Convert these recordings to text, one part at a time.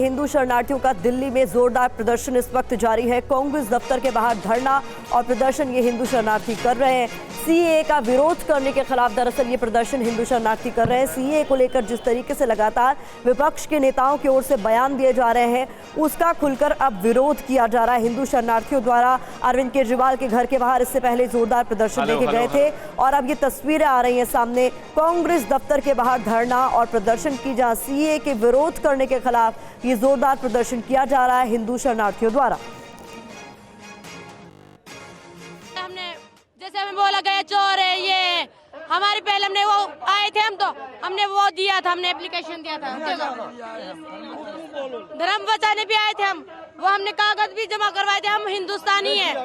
हिंदू शरणार्थियों का दिल्ली में जोरदार प्रदर्शन इस वक्त जारी है। कांग्रेस दफ्तर के बाहर धरना और प्रदर्शन ये हिंदू शरणार्थी कर रहे हैं। सीएए का विरोध करने के खिलाफ दरअसल ये प्रदर्शन हिंदू शरणार्थी कर रहे हैं। सीएए को लेकर जिस तरीके से लगातार विपक्ष के नेताओं की ओर से बयान दिए जा रहे हैं, उसका खुलकर अब विरोध किया जा रहा है हिंदू शरणार्थियों द्वारा। अरविंद केजरीवाल के घर के बाहर इससे पहले जोरदार प्रदर्शन देखे गए थे और अब ये तस्वीरें आ रही हैं सामने। कांग्रेस दफ्तर के बाहर धरना और प्रदर्शन की, जहां सीएए के विरोध करने के खिलाफ ये जोरदार प्रदर्शन किया जा रहा है हिंदू शरणार्थियों द्वारा। जैसे हमें बोला गया चोर है ये, हमारे पहले हमने वो आए थे, हमने वो दिया था, हमने एप्लीकेशन दिया था, धर्म बचाने भी आए थे हम, वो हमने कागज भी जमा करवाए थे, हम हिंदुस्तानी हैं,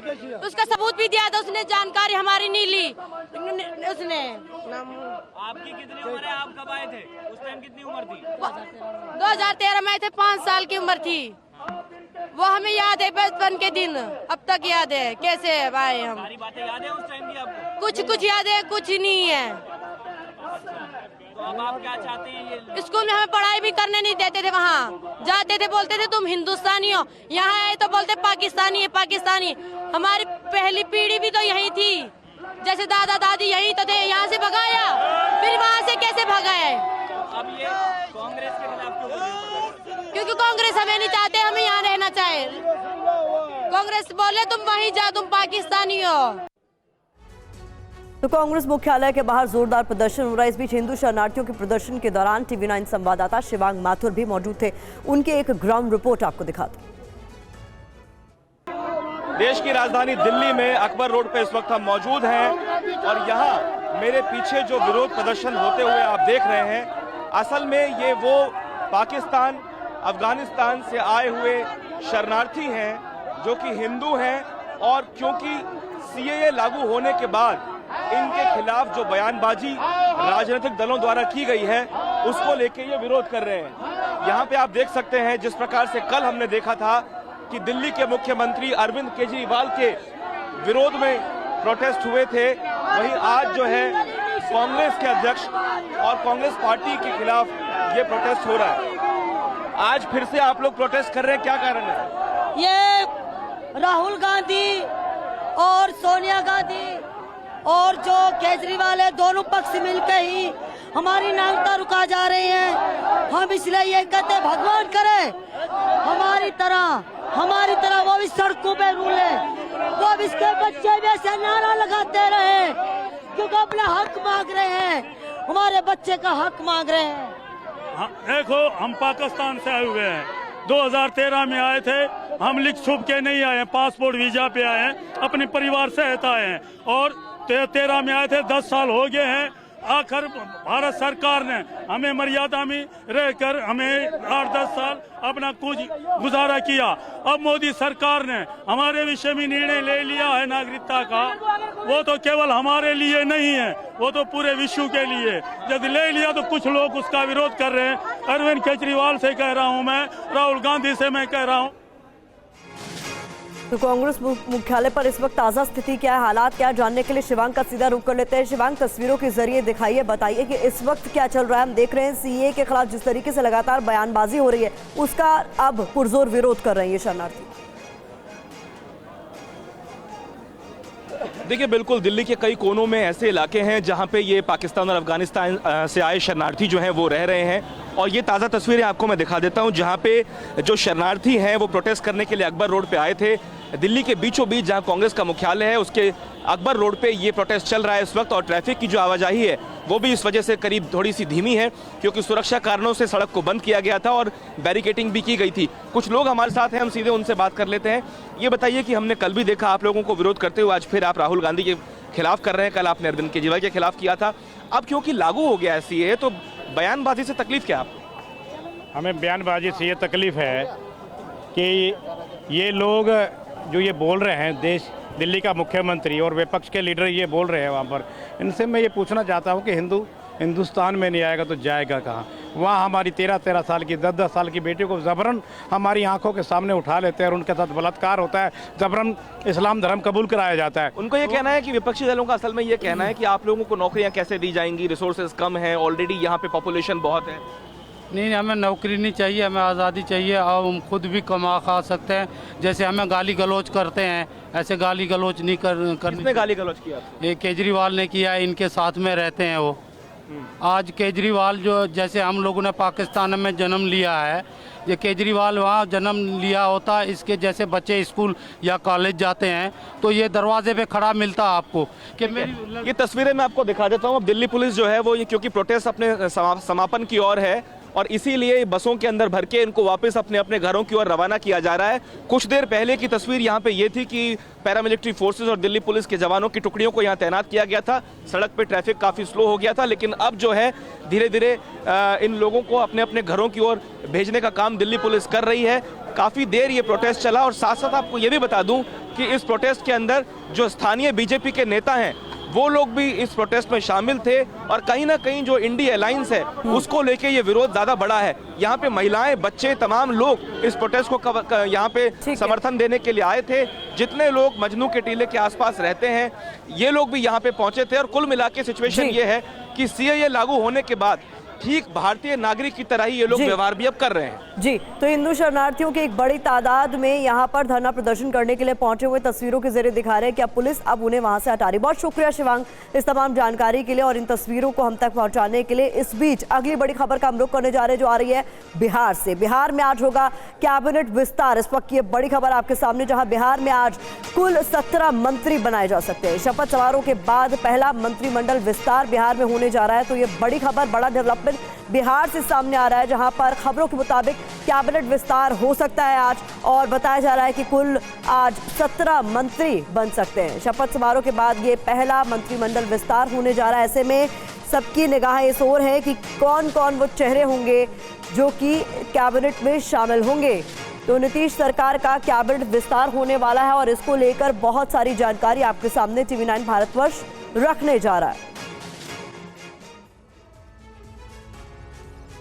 उसका सबूत भी दिया था, उसने जानकारी हमारी नहीं ली। उसने आपकी कितनी उम्र है, आप कब आए थे, उस टाइम कितनी उम्र थी? 2013 में आए थे, 5 साल की उम्र थी। वो हमें याद है बचपन के दिन, अब तक याद है कैसे आए हम। सारी बातें याद है उस टाइम की आपको? कुछ याद है, कुछ नहीं है। तो अब आप क्या चाहते हैं? ये स्कूल में हमें पढ़ाई भी करने नहीं देते थे, वहाँ जाते थे बोलते थे तुम हिंदुस्तानी हो, यहाँ आए तो बोलते पाकिस्तानी है पाकिस्तानी। हमारी पहली पीढ़ी भी तो यही थी, जैसे दादा दादी यही तो थे, यहाँ से भगाया, फिर वहाँ से कैसे भगाए? अब ये कांग्रेस के खिलाफ क्यों बोल रहे हैं? क्योंकि कांग्रेस हमें नहीं चाहते, हमें यहाँ रहना चाहे। कांग्रेस बोले तुम वहीं जाओ, तुम पाकिस्तानी हो। तो कांग्रेस मुख्यालय के बाहर जोरदार प्रदर्शन हो रहा है। इस बीच हिंदू शरणार्थियों के प्रदर्शन के दौरान टीवी9 संवाददाता शिवांग माथुर भी मौजूद थे। उनके एक ग्राउंड रिपोर्ट आपको दिखाते हैं। देश की राजधानी दिल्ली में अकबर रोड पे इस वक्त हम मौजूद हैं और यहाँ मेरे पीछे जो विरोध प्रदर्शन होते हुए आप देख रहे हैं, असल में ये वो पाकिस्तान, अफगानिस्तान से आए हुए शरणार्थी हैं जो कि हिंदू हैं और क्योंकि सीएए लागू होने के बाद इनके खिलाफ जो बयानबाजी राजनीतिक दलों द्वारा की गई है उसको लेके ये विरोध कर रहे हैं। यहाँ पे आप देख सकते हैं जिस प्रकार से कल हमने देखा था कि दिल्ली के मुख्यमंत्री अरविंद केजरीवाल के विरोध में प्रोटेस्ट हुए थे, वहीं आज जो है कांग्रेस के अध्यक्ष और कांग्रेस पार्टी के खिलाफ ये प्रोटेस्ट हो रहा है। आज फिर से आप लोग प्रोटेस्ट कर रहे हैं, क्या कारण है? ये राहुल गांधी और सोनिया गांधी और जो केजरीवाल है, दोनों पक्ष मिलकर ही हमारी नागरिकता रुका जा रही है। हम इसलिए ये कहते भगवान करे हमारी तरह वो भी सड़कों पे रूले, वो भी इसके बच्चे भी ऐसे नारा लगाते रहे, क्योंकि अपना हक मांग रहे हैं, हमारे बच्चे का हक मांग रहे हैं। देखो, हम पाकिस्तान से आए हुए हैं, 2013 में आए थे, हम लिख छुप के नहीं आए हैं, पासपोर्ट वीजा पे आए हैं, अपने परिवार सहित आए हैं और 13 में आए थे, 10 साल हो गए हैं। आखिर भारत सरकार ने हमें मर्यादा में रहकर हमें 8-10 साल अपना कुछ गुजारा किया। अब मोदी सरकार ने हमारे विषय में निर्णय ले लिया है नागरिकता का, वो तो केवल हमारे लिए नहीं है, वो तो पूरे विश्व के लिए। यदि ले लिया तो कुछ लोग उसका विरोध कर रहे हैं। अरविंद केजरीवाल से कह रहा हूँ मैं, राहुल गांधी से मैं कह रहा हूँ। तो कांग्रेस मुख्यालय पर इस वक्त ताजा स्थिति क्या है, हालात क्या है, जानने के लिए शिवांग का सीधा रुख कर लेते हैं। शिवांग, तस्वीरों के जरिए दिखाइए, बताइए कि इस वक्त क्या चल रहा है। हम देख रहे हैं सीएए के खिलाफ जिस तरीके से लगातार बयानबाजी हो रही है, उसका अब पुरजोर विरोध कर रहे हैं ये शरणार्थी। देखिए, बिल्कुल दिल्ली के कई कोनों में ऐसे इलाके हैं जहां पे ये पाकिस्तान और अफगानिस्तान से आए शरणार्थी जो हैं वो रह रहे हैं और ये ताज़ा तस्वीरें आपको मैं दिखा देता हूं जहां पे जो शरणार्थी हैं वो प्रोटेस्ट करने के लिए अकबर रोड पे आए थे। दिल्ली के बीचों बीच जहां कांग्रेस का मुख्यालय है उसके अकबर रोड पे ये प्रोटेस्ट चल रहा है इस वक्त और ट्रैफिक की जो आवाजाही है वो भी इस वजह से करीब थोड़ी सी धीमी है क्योंकि सुरक्षा कारणों से सड़क को बंद किया गया था और बैरिकेटिंग भी की गई थी। कुछ लोग हमारे साथ हैं, हम सीधे उनसे बात कर लेते हैं। ये बताइए कि हमने कल भी देखा आप लोगों को विरोध करते हुए, आज फिर आप राहुल गांधी के खिलाफ कर रहे हैं, कल आपने अरविंद केजरीवाल के खिलाफ किया था, अब क्योंकि लागू हो गया है सीएए तो बयानबाजी से तकलीफ क्या आपको? हमें बयानबाजी से ये तकलीफ है कि ये लोग जो ये बोल रहे हैं, दिल्ली का मुख्यमंत्री और विपक्ष के लीडर ये बोल रहे हैं वहाँ पर, इनसे मैं ये पूछना चाहता हूँ कि हिंदुस्तान में नहीं आएगा तो जाएगा कहाँ? वहाँ हमारी 13-13 साल की 10-10 साल की बेटी को जबरन हमारी आंखों के सामने उठा लेते हैं और उनके साथ बलात्कार होता है, जबरन इस्लाम धर्म कबूल कराया जाता है। उनको ये कहना है कि विपक्षी दलों का असल में ये कहना है कि आप लोगों को नौकरियां कैसे दी जाएंगी, रिसोर्सेज कम हैं, ऑलरेडी यहाँ पे पॉपुलेशन बहुत है। नहीं, हमें नौकरी नहीं चाहिए, हमें आज़ादी चाहिए और हम खुद भी कमा खा सकते हैं। जैसे हमें गाली गलौज करते हैं, ऐसे गाली गलौज नहीं करनी। किसने गाली गलौज किया? ये केजरीवाल ने किया, इनके साथ में रहते हैं वो। आज केजरीवाल जो, जैसे हम लोगों ने पाकिस्तान में जन्म लिया है, ये केजरीवाल वहाँ जन्म लिया होता, इसके जैसे बच्चे स्कूल या कॉलेज जाते हैं तो ये दरवाजे पे खड़ा मिलता आपको कि मेरी। ये तस्वीरें मैं आपको दिखा देता हूँ। अब दिल्ली पुलिस जो है वो ये क्योंकि प्रोटेस्ट अपने समापन की ओर है और इसीलिए बसों के अंदर भर के इनको वापस अपने अपने घरों की ओर रवाना किया जा रहा है। कुछ देर पहले की तस्वीर यहाँ पे ये थी कि पैरामिलिट्री फोर्सेस और दिल्ली पुलिस के जवानों की टुकड़ियों को यहाँ तैनात किया गया था। सड़क पे ट्रैफिक काफ़ी स्लो हो गया था, लेकिन अब जो है धीरे धीरे इन लोगों को अपने अपने घरों की ओर भेजने का काम दिल्ली पुलिस कर रही है। काफ़ी देर ये प्रोटेस्ट चला और साथ साथ आपको ये भी बता दूं कि इस प्रोटेस्ट के अंदर जो स्थानीय बीजेपी के नेता हैं वो लोग भी इस प्रोटेस्ट में शामिल थे और कहीं ना कहीं जो इंडी अलायंस है उसको लेके ये विरोध ज़्यादा बड़ा है। यहाँ पे महिलाएं, बच्चे, तमाम लोग इस प्रोटेस्ट को यहाँ पे समर्थन देने के लिए आए थे। जितने लोग मजनू के टीले के आसपास रहते हैं ये लोग भी यहाँ पे पहुंचे थे और कुल मिला के सिचुएशन ये है कि सीएए लागू होने के बाद ठीक भारतीय नागरिक की तरह ही ये लोग व्यवहार भी अब कर रहे हैं। जी, तो हिंदू शरणार्थियों की एक बड़ी तादाद में यहाँ पर धरना प्रदर्शन करने के लिए पहुंचे हुए तस्वीरों के जरिए दिखा रहे हैं कि अब पुलिस अब उन्हें वहां से हटा रही। बहुत शुक्रिया शिवांग इस तमाम जानकारी के लिए और इन तस्वीरों को हम तक पहुंचाने के लिए। इस बीच अगली बड़ी खबर का हम रुख करने जा रहे हैं जो आ रही है बिहार से। बिहार में आज होगा कैबिनेट विस्तार। इस वक्त ये बड़ी खबर आपके सामने, जहां बिहार में आज कुल 17 मंत्री बनाए जा सकते हैं। शपथ समारोह के बाद पहला मंत्रिमंडल विस्तार बिहार में होने जा रहा है। तो ये बड़ी खबर, बड़ा डेवलपमेंट बिहार से सामने आ रहा है, जहां पर खबरों के मुताबिक कैबिनेट विस्तार हो सकता है आज और बताया जा रहा है कि कुल आज 17 मंत्री बन सकते हैं। शपथ समारोह के बाद ये पहला मंत्रिमंडल विस्तार होने जा रहा है। ऐसे में सबकी निगाहें इस ओर है कि कौन कौन वो चेहरे होंगे जो कि कैबिनेट में शामिल होंगे। तो नीतीश सरकार का कैबिनेट विस्तार होने वाला है और इसको लेकर बहुत सारी जानकारी आपके सामने TV9 भारतवर्ष रखने जा रहा है।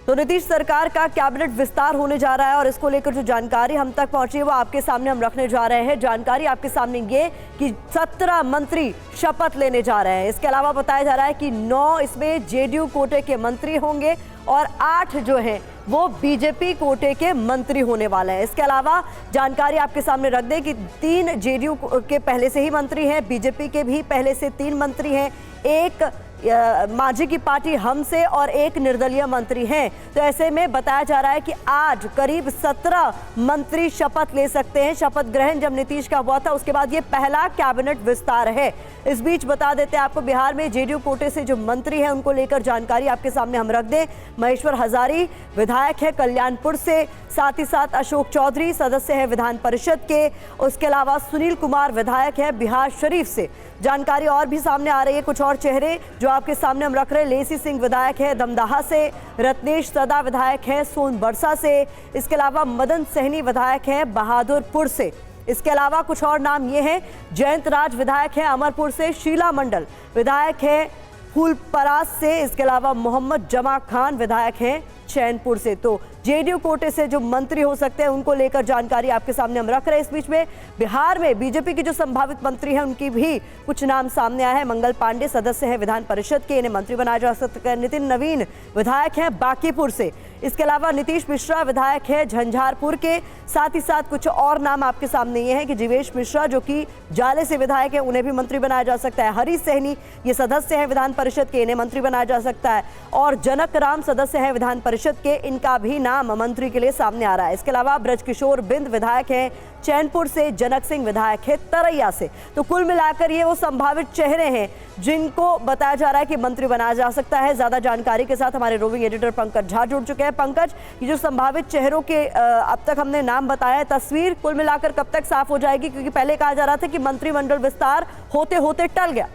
तो नीतीश सरकार का कैबिनेट विस्तार होने जा रहा है और इसको लेकर जो जानकारी हम तक पहुंची है वो आपके सामने हम रखने जा रहे हैं। जानकारी आपके सामने ये कि 17 मंत्री शपथ लेने जा रहे हैं। इसके अलावा बताया जा रहा है कि 9 इसमें जेडीयू कोटे के मंत्री होंगे और 8 जो हैं वो बीजेपी कोटे के मंत्री होने वाले हैं। इसके अलावा जानकारी आपके सामने रख दें कि 3 जेडीयू के पहले से ही मंत्री हैं, बीजेपी के भी पहले से 3 मंत्री हैं, एक मांझी की पार्टी हम से और एक निर्दलीय मंत्री हैं। तो ऐसे में बताया जा रहा है कि आज करीब 17 मंत्री शपथ ले सकते हैं। शपथ ग्रहण जब नीतीश का हुआ था उसके बाद ये पहला कैबिनेट विस्तार है। इस बीच बता देते हैं आपको बिहार में जेडीयू कोटे से जो मंत्री हैं उनको लेकर जानकारी आपके सामने हम रख दें। महेश्वर हजारी विधायक है कल्याणपुर से, साथ ही साथ अशोक चौधरी सदस्य है विधान परिषद के, उसके अलावा सुनील कुमार विधायक है बिहार शरीफ से। जानकारी और भी सामने आ रही है, कुछ और चेहरे जो आपके सामने हम रख रहे हैं। लेसी सिंह विधायक है दमदाहा से, रत्नेश सदा विधायक है सोनबरसा से, इसके अलावा मदन सहनी विधायक है बहादुरपुर से। इसके अलावा कुछ और नाम ये हैं, जयंत राज विधायक है अमरपुर से, शीला मंडल विधायक है फूलपरास से, इसके अलावा मोहम्मद जमा खान विधायक हैं चैनपुर से। तो जेडीयू कोटे से जो मंत्री हो सकते हैं उनको लेकर जानकारी आपके सामने हम रख रहे हैं। इस बीच में बिहार में बीजेपी के जो संभावित मंत्री हैं उनकी भी कुछ नाम सामने आए हैं। मंगल पांडे सदस्य हैं विधान परिषद के, इन्हें मंत्री बनाया जा सकता है। नितिन नवीन विधायक हैं बांकीपुर से, इसके अलावा नीतीश मिश्रा विधायक है झंझारपुर के। साथ ही साथ कुछ और नाम आपके सामने ये हैं कि जीवेश मिश्रा जो कि जाले से विधायक है, उन्हें भी मंत्री बनाया जा सकता है। हरीश सहनी ये सदस्य हैं विधान परिषद के, इन्हें मंत्री बनाया जा सकता है। और जनक राम सदस्य हैं विधान परिषद के, इनका भी नाम मंत्री के लिए सामने आ रहा है। इसके अलावा ब्रजकिशोर बिंद विधायक हैं चैनपुर से, जनक सिंह विधायक है तरैया से। तो कुल मिलाकर ये वो संभावित चेहरे हैं जिनको बताया जा रहा है कि मंत्री बनाया जा सकता है। ज्यादा जानकारी के साथ हमारे रोविंग एडिटर पंकज झा जुड़ चुके हैं। पंकज, ये जो संभावित चेहरों के अब तक हमने नाम बताया है, तस्वीर कुल मिलाकर कब तक साफ हो जाएगी? क्योंकि पहले कहा जा रहा था कि मंत्रिमंडल विस्तार होते होते टल गया।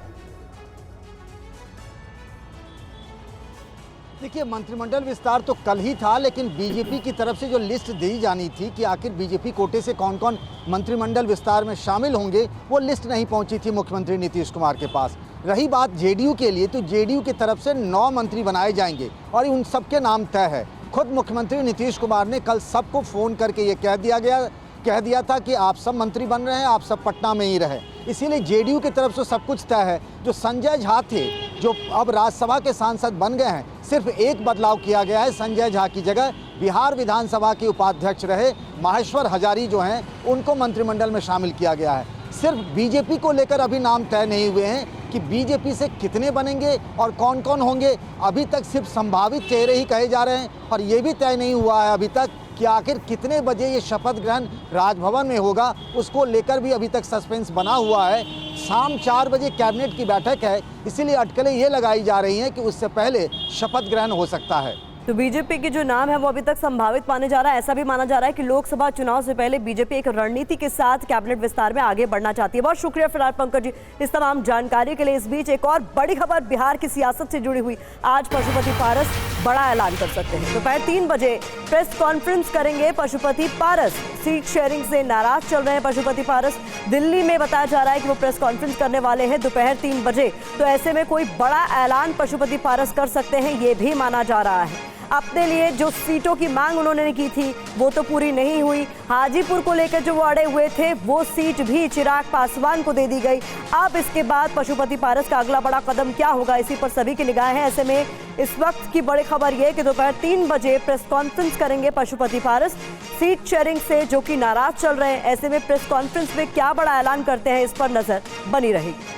देखिए, मंत्रिमंडल विस्तार तो कल ही था, लेकिन बीजेपी की तरफ से जो लिस्ट दी जानी थी कि आखिर बीजेपी कोटे से कौन कौन मंत्रिमंडल विस्तार में शामिल होंगे, वो लिस्ट नहीं पहुंची थी मुख्यमंत्री नीतीश कुमार के पास। रही बात जेडीयू के लिए, तो जेडीयू की तरफ से 9 मंत्री बनाए जाएंगे और उन सबके नाम तय है। खुद मुख्यमंत्री नीतीश कुमार ने कल सबको फ़ोन करके ये कह दिया गया कह दिया था कि आप सब मंत्री बन रहे हैं, आप सब पटना में ही रहे। इसीलिए जेडीयू की तरफ से सब कुछ तय है। जो संजय झा थे, जो अब राज्यसभा के सांसद बन गए हैं, सिर्फ एक बदलाव किया गया है। संजय झा की जगह बिहार विधानसभा के उपाध्यक्ष रहे माहेश्वर हजारी जो हैं, उनको मंत्रिमंडल में शामिल किया गया है। सिर्फ बीजेपी को लेकर अभी नाम तय नहीं हुए हैं कि बीजेपी से कितने बनेंगे और कौन कौन होंगे। अभी तक सिर्फ संभावित चेहरे ही कहे जा रहे हैं और ये भी तय नहीं हुआ है अभी तक कि आखिर कितने बजे ये शपथ ग्रहण राजभवन में होगा। उसको लेकर भी अभी तक सस्पेंस बना हुआ है। शाम 4 बजे कैबिनेट की बैठक है, इसीलिए अटकलें ये लगाई जा रही हैं कि उससे पहले शपथ ग्रहण हो सकता है। तो बीजेपी की जो नाम है वो अभी तक संभावित माने जा रहा है। ऐसा भी माना जा रहा है कि लोकसभा चुनाव से पहले बीजेपी एक रणनीति के साथ कैबिनेट विस्तार में आगे बढ़ना चाहती है। बहुत शुक्रिया फिलहाल पंकज जी इस तमाम जानकारी के लिए। इस बीच एक और बड़ी खबर बिहार की सियासत से जुड़ी हुई। आज पशुपति पारस बड़ा ऐलान कर सकते हैं। दोपहर 3 बजे प्रेस कॉन्फ्रेंस करेंगे पशुपति पारस। सीट शेयरिंग से नाराज चल रहे हैं पशुपति पारस। दिल्ली में बताया जा रहा है कि वो प्रेस कॉन्फ्रेंस करने वाले हैं दोपहर 3 बजे। तो ऐसे में कोई बड़ा ऐलान पशुपति पारस कर सकते हैं, ये भी माना जा रहा है। अपने लिए जो सीटों की मांग उन्होंने की थी वो तो पूरी नहीं हुई। हाजीपुर को लेकर जो वो अड़े हुए थे वो सीट भी चिराग पासवान को दे दी गई। अब इसके बाद पशुपति पारस का अगला बड़ा कदम क्या होगा, इसी पर सभी की निगाहें हैं। ऐसे में इस वक्त की बड़ी खबर ये कि दोपहर 3 बजे प्रेस कॉन्फ्रेंस करेंगे पशुपति पारस। सीट शेयरिंग से जो कि नाराज चल रहे हैं, ऐसे में प्रेस कॉन्फ्रेंस में क्या बड़ा ऐलान करते हैं, इस पर नजर बनी रहेगी।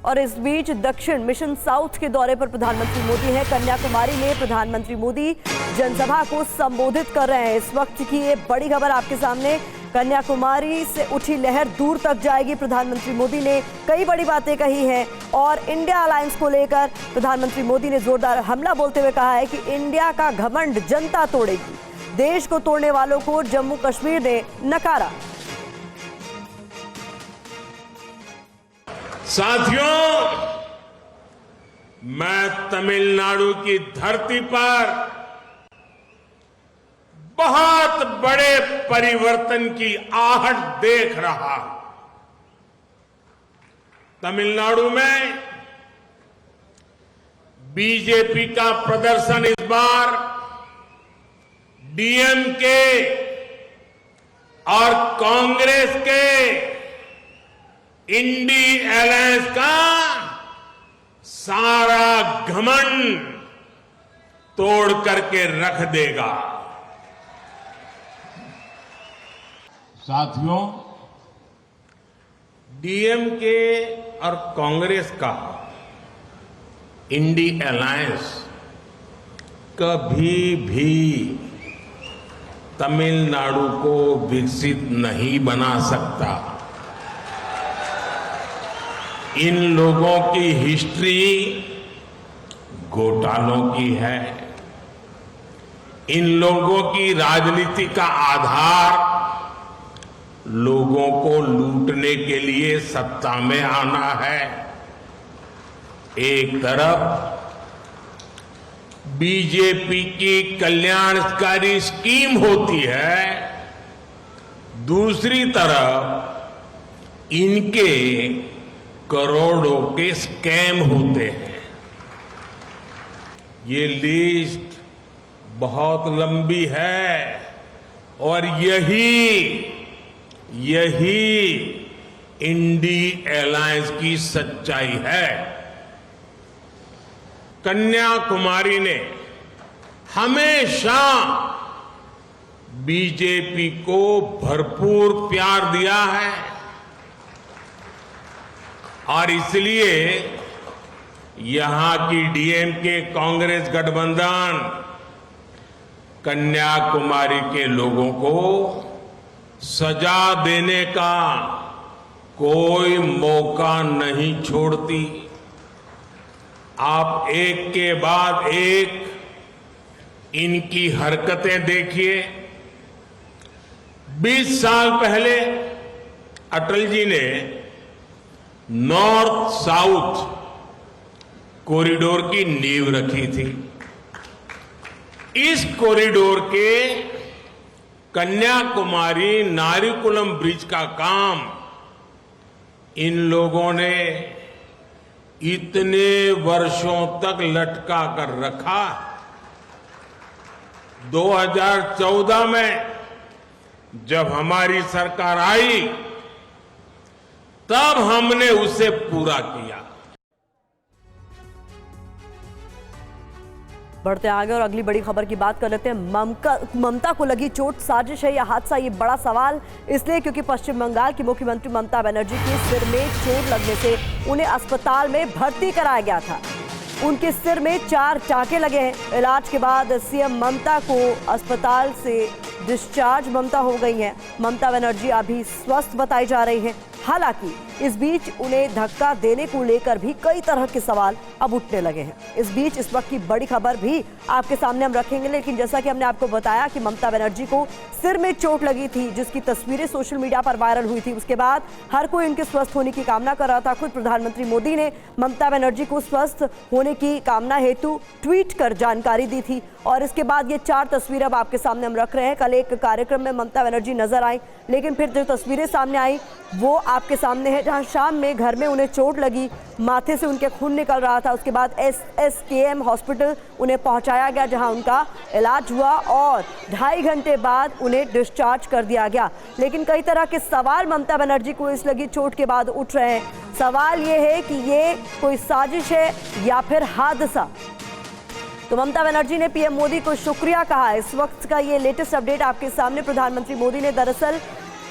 और इस बीच दक्षिण मिशन साउथ के दौरे पर प्रधानमंत्री मोदी हैं। कन्याकुमारी में प्रधानमंत्री मोदी जनसभा को संबोधित कर रहे हैं। इस वक्त की ये बड़ी खबर आपके सामने। कन्याकुमारी से उठी लहर दूर तक जाएगी। प्रधानमंत्री मोदी ने कई बड़ी बातें कही हैं और इंडिया अलायंस को लेकर प्रधानमंत्री मोदी ने जोरदार हमला बोलते हुए कहा है कि इंडिया का घमंड जनता तोड़ेगी। देश को तोड़ने वालों को जम्मू कश्मीर ने नकारा। साथियों, मैं तमिलनाडु की धरती पर बहुत बड़े परिवर्तन की आहट देख रहा हूं। तमिलनाडु में बीजेपी का प्रदर्शन इस बार डीएमके और कांग्रेस के इंडी अलायंस का सारा घमंड तोड़ करके रख देगा। साथियों, डीएमके और कांग्रेस का इंडी अलायंस कभी भी तमिलनाडु को विकसित नहीं बना सकता। इन लोगों की हिस्ट्री घोटालों की है। इन लोगों की राजनीति का आधार लोगों को लूटने के लिए सत्ता में आना है। एक तरफ बीजेपी की कल्याणकारी स्कीम होती है, दूसरी तरफ इनके करोड़ों के स्कैम होते हैं। ये लिस्ट बहुत लंबी है और यही इंडी अलायंस की सच्चाई है। कन्याकुमारी ने हमेशा बीजेपी को भरपूर प्यार दिया है और इसलिए यहां की डीएमके कांग्रेस गठबंधन कन्याकुमारी के लोगों को सजा देने का कोई मौका नहीं छोड़ती। आप एक के बाद एक इनकी हरकतें देखिए। 20 साल पहले अटल जी ने नॉर्थ साउथ कॉरिडोर की नींव रखी थी। इस कॉरिडोर के कन्याकुमारी नारिकुलम ब्रिज का काम इन लोगों ने इतने वर्षों तक लटका कर रखा 2014 में जब हमारी सरकार आई तब हमने उसे पूरा किया। बढ़ते आगे और अगली बड़ी खबर की बात कर लेते हैं। ममता को लगी चोट साजिश है या हादसा, ये बड़ा सवाल इसलिए क्योंकि पश्चिम बंगाल की मुख्यमंत्री ममता बनर्जी के सिर में चोट लगने से उन्हें अस्पताल में भर्ती कराया गया था। उनके सिर में 4 टाँके लगे हैं। इलाज के बाद सीएम ममता को अस्पताल से डिस्चार्ज ममता हो गई हैं। ममता बनर्जी अभी स्वस्थ बताई जा रही हैं। हालांकि इस बीच उन्हें धक्का देने को लेकर भी कई तरह के सवाल अब उठने लगे हैं। इस बीच इस वक्त की बड़ी खबर भी आपके सामने हम रखेंगे, लेकिन जैसा कि हमने आपको बताया कि ममता बनर्जी को सिर में चोट लगी थी, जिसकी तस्वीरें सोशल मीडिया पर वायरल हुई थी। उसके बाद हर कोई उनके स्वस्थ होने की कामना कर रहा था। खुद प्रधानमंत्री मोदी ने ममता बनर्जी को स्वस्थ होने की कामना हेतु ट्वीट कर जानकारी दी थी और इसके बाद ये 4 तस्वीरें अब आपके सामने हम रख रहे हैं। कल एक कार्यक्रम में ममता बनर्जी नजर आई, लेकिन फिर जो तस्वीरें सामने आई वो आपके सामने है, जहां शाम में घर में उन्हें चोट लगी, माथे से उनके खून निकल रहा था। उसके बाद SSKM हॉस्पिटल उन्हें पहुंचाया गया, जहां उनका इलाज हुआ और 2.5 घंटे बाद उन्हें डिस्चार्ज कर दिया गया। लेकिन कई तरह के सवाल ममता बनर्जी को इस लगी चोट के बाद उठ रहे हैं। सवाल ये है कि ये कोई साजिश है या फिर हादसा। तो ममता बनर्जी ने पीएम मोदी को शुक्रिया कहा। इस वक्त का ये लेटेस्ट अपडेट आपके सामने। प्रधानमंत्री मोदी ने दरअसल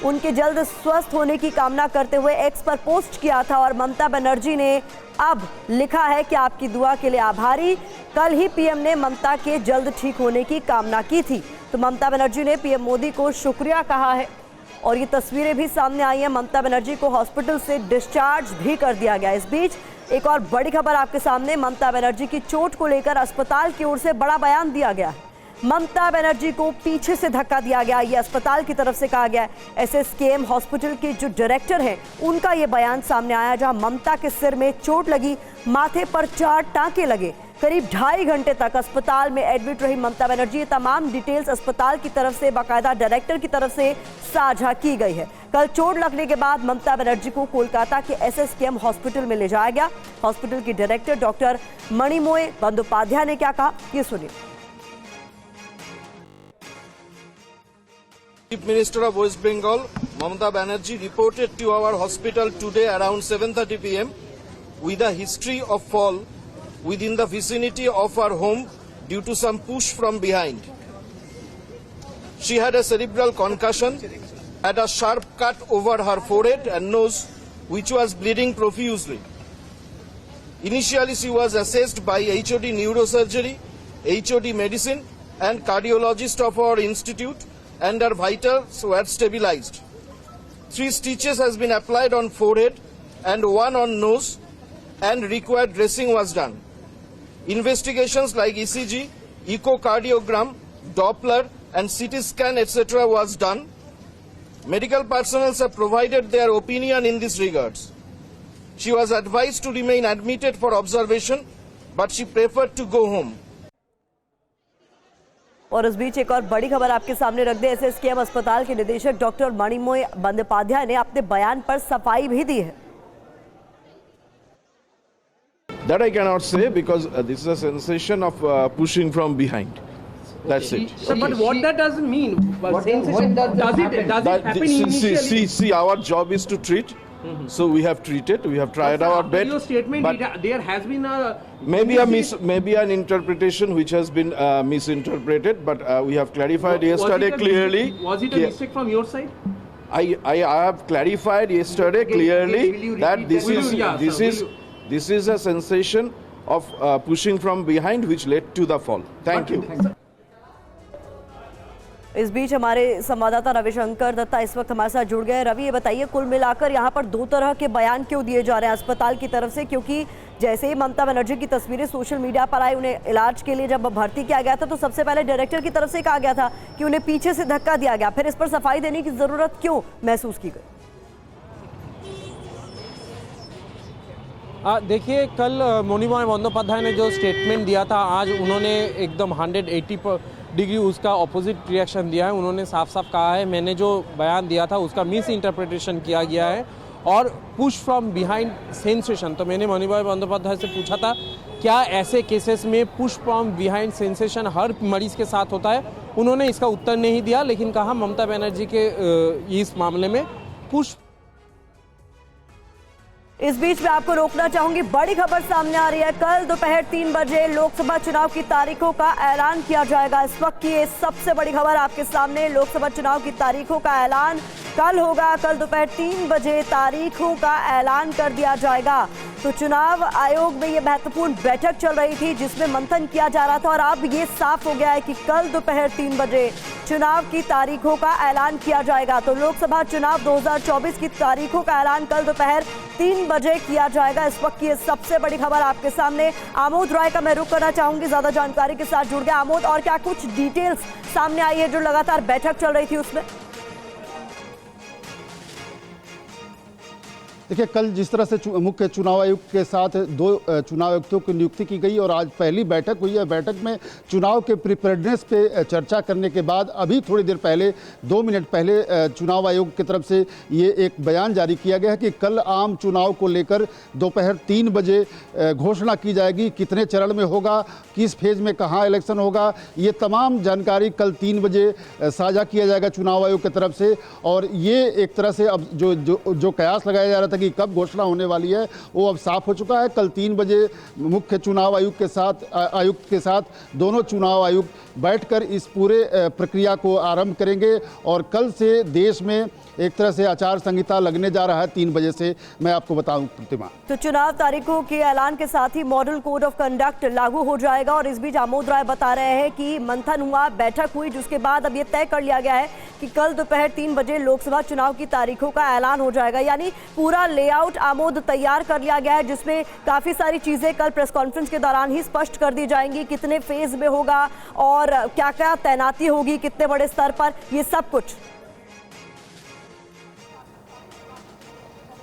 उनके जल्द स्वस्थ होने की कामना करते हुए एक्स पर पोस्ट किया था और ममता बनर्जी ने अब लिखा है कि आपकी दुआ के लिए आभारी। कल ही पीएम ने ममता के जल्द ठीक होने की कामना की थी। तो ममता बनर्जी ने पीएम मोदी को शुक्रिया कहा है और ये तस्वीरें भी सामने आई हैं। ममता बनर्जी को हॉस्पिटल से डिस्चार्ज भी कर दिया गया। इस बीच एक और बड़ी खबर आपके सामने। ममता बनर्जी की चोट को लेकर अस्पताल की ओर से बड़ा बयान दिया गया है। ममता बनर्जी को पीछे से धक्का दिया गया, ये अस्पताल की तरफ से कहा गया है। SSKM हॉस्पिटल के जो डायरेक्टर हैं उनका ये बयान सामने आया, जहां ममता के सिर में चोट लगी, माथे पर 4 टाँके लगे। करीब 2.5 घंटे तक अस्पताल में एडमिट रही ममता बनर्जी। ये तमाम डिटेल्स अस्पताल की तरफ से बाकायदा डायरेक्टर की तरफ से साझा की गई है। कल चोट लगने के बाद ममता बनर्जी को कोलकाता के SSKM हॉस्पिटल में ले जाया गया। हॉस्पिटल की डायरेक्टर डॉक्टर मणिमोय बंदोपाध्याय ने क्या कहा, ये सुनिए। Chief Minister of West Bengal, Mamata Banerjee, reported to our hospital today around 7:30 p.m. with a history of fall within the vicinity of her home due to some push from behind. She had a cerebral concussion, had a sharp cut over her forehead and nose, which was bleeding profusely. Initially, she was assessed by HOD Neurosurgery, HOD Medicine and cardiologist of our institute, and her vitals were stabilized. 3 stitches has been applied on forehead and 1 on nose, and required dressing was done. Investigations like ECG, echocardiogram, Doppler and CT scan etc. was done. Medical personnel have provided their opinion in this regards. She was advised to remain admitted for observation, but she preferred to go home. और इस बीच एक और बड़ी खबर आपके सामने रख दे। SSKM अस्पताल के निदेशक डॉक्टर मणिमोय बंदोपाध्याय ने अपने बयान पर सफाई भी दी है। That I cannot say because this is a sensation of pushing from behind. That's it. So, but what that doesn't mean? Sensation, does it happen initially? See, our job is to treat. So we have treated. We have tried our best. Your statement, but there has been a maybe an interpretation which has been misinterpreted. But we have clarified yesterday clearly. Was it a mistake from your side? I have clarified yesterday clearly that this is a sensation of pushing from behind which led to the fall. Thank you. इस बीच हमारे संवाददाता रविशंकर दत्ता इस वक्त हमारे साथ जुड़ गए। रवि, ये बताइए, कुल मिलाकर यहाँ पर 2 तरह के बयान क्यों दिए जा रहे हैं अस्पताल की तरफ से? क्योंकि जैसे ही ममता बनर्जी की तस्वीरें सोशल मीडिया पर आई, उन्हें इलाज के लिए जब भर्ती किया गया था तो सबसे पहले डायरेक्टर की तरफ से कहा गया था कि उन्हें पीछे से धक्का दिया गया। फिर इस पर सफाई देने की जरूरत क्यों महसूस की गई? देखिए, कल मणिमोय बंदोपाध्याय ने जो स्टेटमेंट दिया था, आज उन्होंने एकदम 180 डिग्री उसका ऑपोजिट रिएक्शन दिया है। उन्होंने साफ साफ कहा है मैंने जो बयान दिया था उसका मिस इंटरप्रिटेशन किया गया है और पुश फ्रॉम बिहाइंड सेंसेशन। तो मैंने मणिमोय बंदोपाध्याय से पूछा था क्या ऐसे केसेस में पुश फ्रॉम बिहाइंड सेंसेशन हर मरीज के साथ होता है? उन्होंने इसका उत्तर नहीं दिया, लेकिन कहा ममता बनर्जी के इस मामले में पुश। इस बीच में आपको रोकना चाहूंगी, बड़ी खबर सामने आ रही है। कल दोपहर 3 बजे लोकसभा चुनाव की तारीखों का ऐलान किया जाएगा। इस वक्त की ये सबसे बड़ी खबर आपके सामने, लोकसभा चुनाव की तारीखों का ऐलान कल होगा। कल दोपहर 3 बजे तारीखों का ऐलान कर दिया जाएगा। तो चुनाव आयोग में ये महत्वपूर्ण बैठक चल रही थी जिसमें मंथन किया जा रहा था और अब ये साफ हो गया है कि कल दोपहर 3 बजे चुनाव की तारीखों का ऐलान किया जाएगा। तो लोकसभा चुनाव 2024 की तारीखों का ऐलान कल दोपहर 3 बजे किया जाएगा। इस वक्त की ये सबसे बड़ी खबर आपके सामने। आमोद राय का मैं रुख करना चाहूंगी, ज्यादा जानकारी के साथ जुड़ गया। आमोद, और क्या कुछ डिटेल्स सामने आई है जो लगातार बैठक चल रही थी उसमें? देखिए, कल जिस तरह से मुख्य चुनाव आयुक्त के साथ 2 चुनाव आयुक्तों की नियुक्ति की गई और आज पहली बैठक हुई है। बैठक में चुनाव के प्रिपेयर्डनेस पे चर्चा करने के बाद अभी थोड़ी देर पहले 2 मिनट पहले चुनाव आयोग की तरफ से ये एक बयान जारी किया गया है कि कल आम चुनाव को लेकर दोपहर 3 बजे घोषणा की जाएगी। कितने चरण में होगा, किस फेज में कहाँ इलेक्शन होगा, ये तमाम जानकारी कल 3 बजे साझा किया जाएगा चुनाव आयोग की तरफ से। और ये एक तरह से अब जो कयास लगाया जा रहा था कि कब घोषणा होने वाली है वो अब साफ हो चुका है। कल 3 बजे मुख्य चुनाव आयुक्त के साथ दोनों चुनाव आयुक्त बैठकर इस पूरे प्रक्रिया को आरंभ करेंगे और कल से देश में एक तरह से आचार संहिता लगने जा रहा है 3 बजे से, मैं आपको बताऊं प्रतिमा। तो चुनाव तारीखों के ऐलान के साथ ही मॉडल कोड ऑफ कंडक्ट लागू हो जाएगा। और इस बीच आमोद राय बता रहे हैं कि मंथन हुआ, बैठक हुई, जिसके बाद अब ये तय कर लिया गया है कि कल दोपहर 3 बजे लोकसभा चुनाव की तारीखों का ऐलान हो जाएगा। यानी पूरा लेआउट आमोद तैयार कर लिया गया है जिसमें काफ़ी सारी चीज़ें कल प्रेस कॉन्फ्रेंस के दौरान ही स्पष्ट कर दी जाएंगी। कितने फेज में होगा और क्या क्या तैनाती होगी, कितने बड़े स्तर पर, ये सब कुछ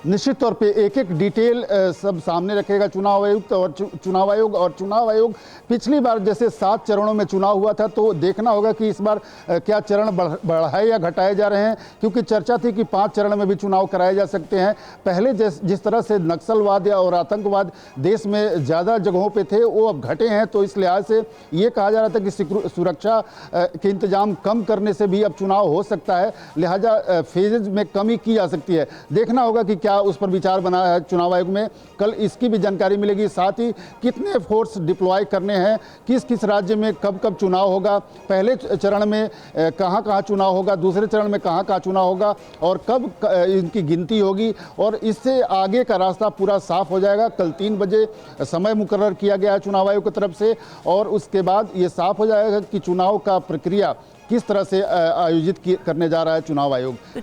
निश्चित तौर पे एक एक डिटेल सब सामने रखेगा चुनाव आयुक्त और चुनाव आयोग। और चुनाव आयोग पिछली बार जैसे 7 चरणों में चुनाव हुआ था, तो देखना होगा कि इस बार क्या चरण बढ़ाए या घटाए जा रहे हैं, क्योंकि चर्चा थी कि 5 चरण में भी चुनाव कराए जा सकते हैं। पहले जिस तरह से नक्सलवाद और आतंकवाद देश में ज़्यादा जगहों पर थे वो अब घटे हैं, तो इस लिहाज से ये कहा जा रहा था कि सुरक्षा के इंतजाम कम करने से भी अब चुनाव हो सकता है, लिहाजा फेजेज में कमी की जा सकती है। देखना होगा कि क्या उस पर विचार बना है चुनाव आयोग में, कल इसकी भी जानकारी मिलेगी। साथ ही कितने फोर्स डिप्लॉय करने हैं, किस किस राज्य में कब कब चुनाव होगा, पहले चरण में कहां कहां चुनाव होगा, दूसरे चरण में कहां कहां चुनाव होगा और कब इनकी गिनती होगी, और इससे आगे का रास्ता पूरा साफ हो जाएगा। कल 3 बजे समय मुकर्रर किया गया है चुनाव आयोग की तरफ से और उसके बाद ये साफ हो जाएगा कि चुनाव का प्रक्रिया किस तरह से आयोजित करने जा रहा है चुनाव आयोग। तो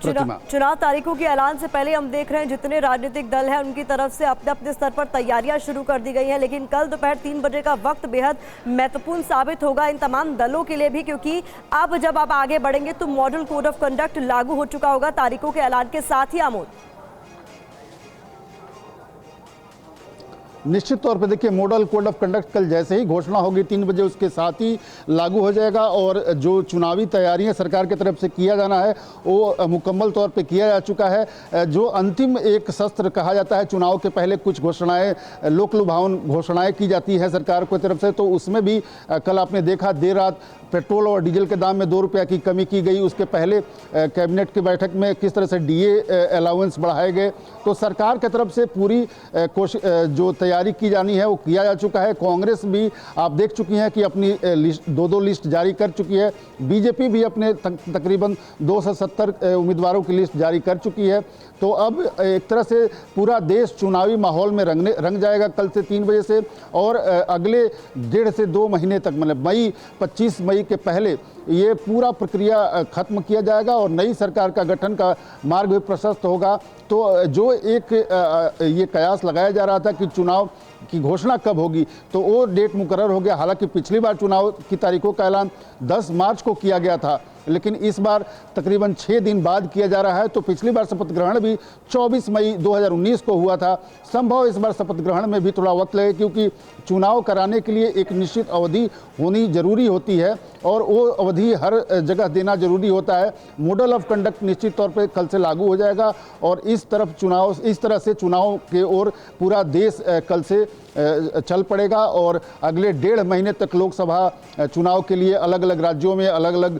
चुनाव तारीखों के ऐलान से पहले हम देख रहे हैं जितने राजनीतिक दल हैं उनकी तरफ से अपने अपने स्तर पर तैयारियां शुरू कर दी गई हैं, लेकिन कल दोपहर 3 बजे का वक्त बेहद महत्वपूर्ण साबित होगा इन तमाम दलों के लिए भी, क्योंकि अब जब आप आगे बढ़ेंगे तो मॉडल कोड ऑफ कंडक्ट लागू हो चुका होगा तारीखों के ऐलान के साथ ही। आमोद, निश्चित तौर पे देखिए, मॉडल कोड ऑफ कंडक्ट कल जैसे ही घोषणा होगी 3 बजे उसके साथ ही लागू हो जाएगा और जो चुनावी तैयारियां सरकार की तरफ से किया जाना है वो मुकम्मल तौर पे किया जा चुका है। जो अंतिम एक शस्त्र कहा जाता है, चुनाव के पहले कुछ घोषणाएं, लोक लुभावन घोषणाएं की जाती है सरकार की तरफ से, तो उसमें भी कल आपने देखा देर रात पेट्रोल और डीजल के दाम में 2 रुपया की कमी की गई। उसके पहले कैबिनेट की बैठक में किस तरह से डीए अलाउंस बढ़ाए गए, तो सरकार की तरफ से पूरी कोशिश जो तैयारी की जानी है वो किया जा चुका है। कांग्रेस भी आप देख चुकी हैं कि अपनी लिस्ट 2 लिस्ट जारी कर चुकी है, बीजेपी भी अपने तकरीबन 270 उम्मीदवारों की लिस्ट जारी कर चुकी है। तो अब एक तरह से पूरा देश चुनावी माहौल में रंग जाएगा कल से 3 बजे से और अगले 1.5 से 2 महीने तक, मतलब 25 मई के पहले ये पूरा प्रक्रिया खत्म किया जाएगा और नई सरकार का गठन का मार्ग भी प्रशस्त होगा। तो जो एक ये कयास लगाया जा रहा था कि चुनाव की घोषणा कब होगी, तो वो डेट मुकर्रर हो गया। हालांकि पिछली बार चुनाव की तारीखों का ऐलान 10 मार्च को किया गया था, लेकिन इस बार तकरीबन 6 दिन बाद किया जा रहा है। तो पिछली बार शपथ ग्रहण भी 24 मई 2019 को हुआ था। संभव इस बार शपथ ग्रहण में भी थोड़ा वक्त लगे, क्योंकि चुनाव कराने के लिए एक निश्चित अवधि होनी जरूरी होती है और वो अवधि हर जगह देना जरूरी होता है। मॉडल ऑफ कंडक्ट निश्चित तौर पर कल से लागू हो जाएगा और इस तरह से चुनाव के ओर पूरा देश कल से चल पड़ेगा और अगले 1.5 महीने तक लोकसभा चुनाव के लिए अलग अलग राज्यों में अलग अलग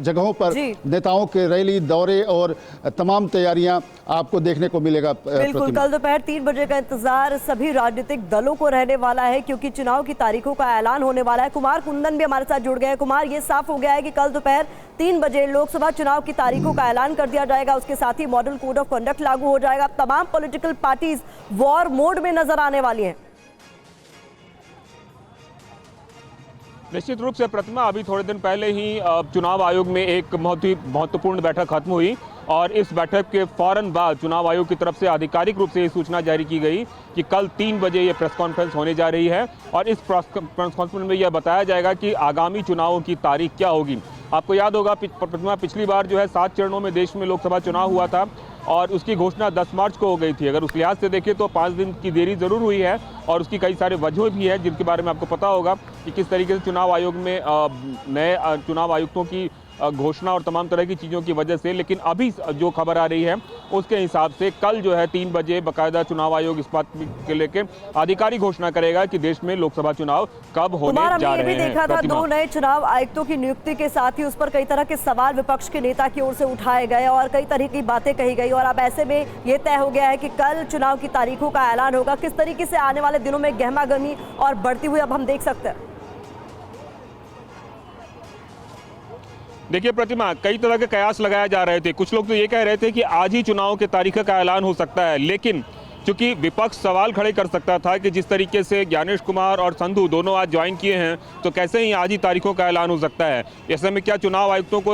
जगहों पर नेताओं के रैली दौरे और तमाम तैयारियां आपको देखने को मिलेगा। बिल्कुल, कल दोपहर 3 बजे का इंतजार सभी राजनीतिक दलों को रहने वाला है क्योंकि चुनाव की तारीखों का ऐलान होने वाला है। कुमार कुंदन भी हमारे साथ जुड़ गए हैं। कुमार, ये साफ हो गया है कि कल दोपहर 3 बजे लोकसभा चुनाव की तारीखों का ऐलान कर दिया जाएगा, उसके साथ ही मॉडल कोड ऑफ कंडक्ट लागू हो जाएगा। तमाम पॉलिटिकल पार्टीज वॉर मोड में नजर आने वाली हैं। निश्चित रूप से प्रतिमा, अभी थोड़े दिन पहले ही चुनाव आयोग में एक बहुत ही महत्वपूर्ण बैठक खत्म हुई और इस बैठक के फौरन बाद चुनाव आयोग की तरफ से आधिकारिक रूप से ये सूचना जारी की गई कि कल 3 बजे ये प्रेस कॉन्फ्रेंस होने जा रही है और इस प्रेस कॉन्फ्रेंस में यह बताया जाएगा कि आगामी चुनावों की तारीख क्या होगी। आपको याद होगा प्रतिमा, पिछली बार जो है 7 चरणों में देश में लोकसभा चुनाव हुआ था और उसकी घोषणा 10 मार्च को हो गई थी। अगर उस लिहाज से देखें तो 5 दिन की देरी जरूर हुई है और उसकी कई सारे वजह भी है जिनके बारे में आपको पता होगा कि किस तरीके से चुनाव आयोग में नए चुनाव आयुक्तों की घोषणा और तमाम तरह की चीज़ों की वजह से। लेकिन अभी जो खबर आ रही है उसके हिसाब से कल जो है 3 बजे बाकायदा चुनाव आयोग इस बात के लेके आधिकारिक घोषणा करेगा कि देश में लोकसभा चुनाव कब होने जा रहे हैं। देखा था 2 नए चुनाव आयुक्तों की नियुक्ति के साथ ही उस पर कई तरह के सवाल विपक्ष के नेता की ओर से उठाए गए और कई तरह की बातें कही गई और अब ऐसे में ये तय हो गया है कि कल चुनाव की तारीखों का ऐलान होगा। किस तरीके से आने वाले दिनों में गहमा गर्मी और बढ़ती हुई अब हम देख सकते हैं। देखिए प्रतिमा, कई तरह के कयास लगाए जा रहे थे। कुछ लोग तो ये कह रहे थे कि आज ही चुनाव की तारीख का ऐलान हो सकता है, लेकिन चूंकि विपक्ष सवाल खड़े कर सकता था कि जिस तरीके से ज्ञानेश कुमार और संधू दोनों आज ज्वाइन किए हैं तो कैसे ही आज ही तारीखों का ऐलान हो सकता है। ऐसे में क्या चुनाव आयुक्तों को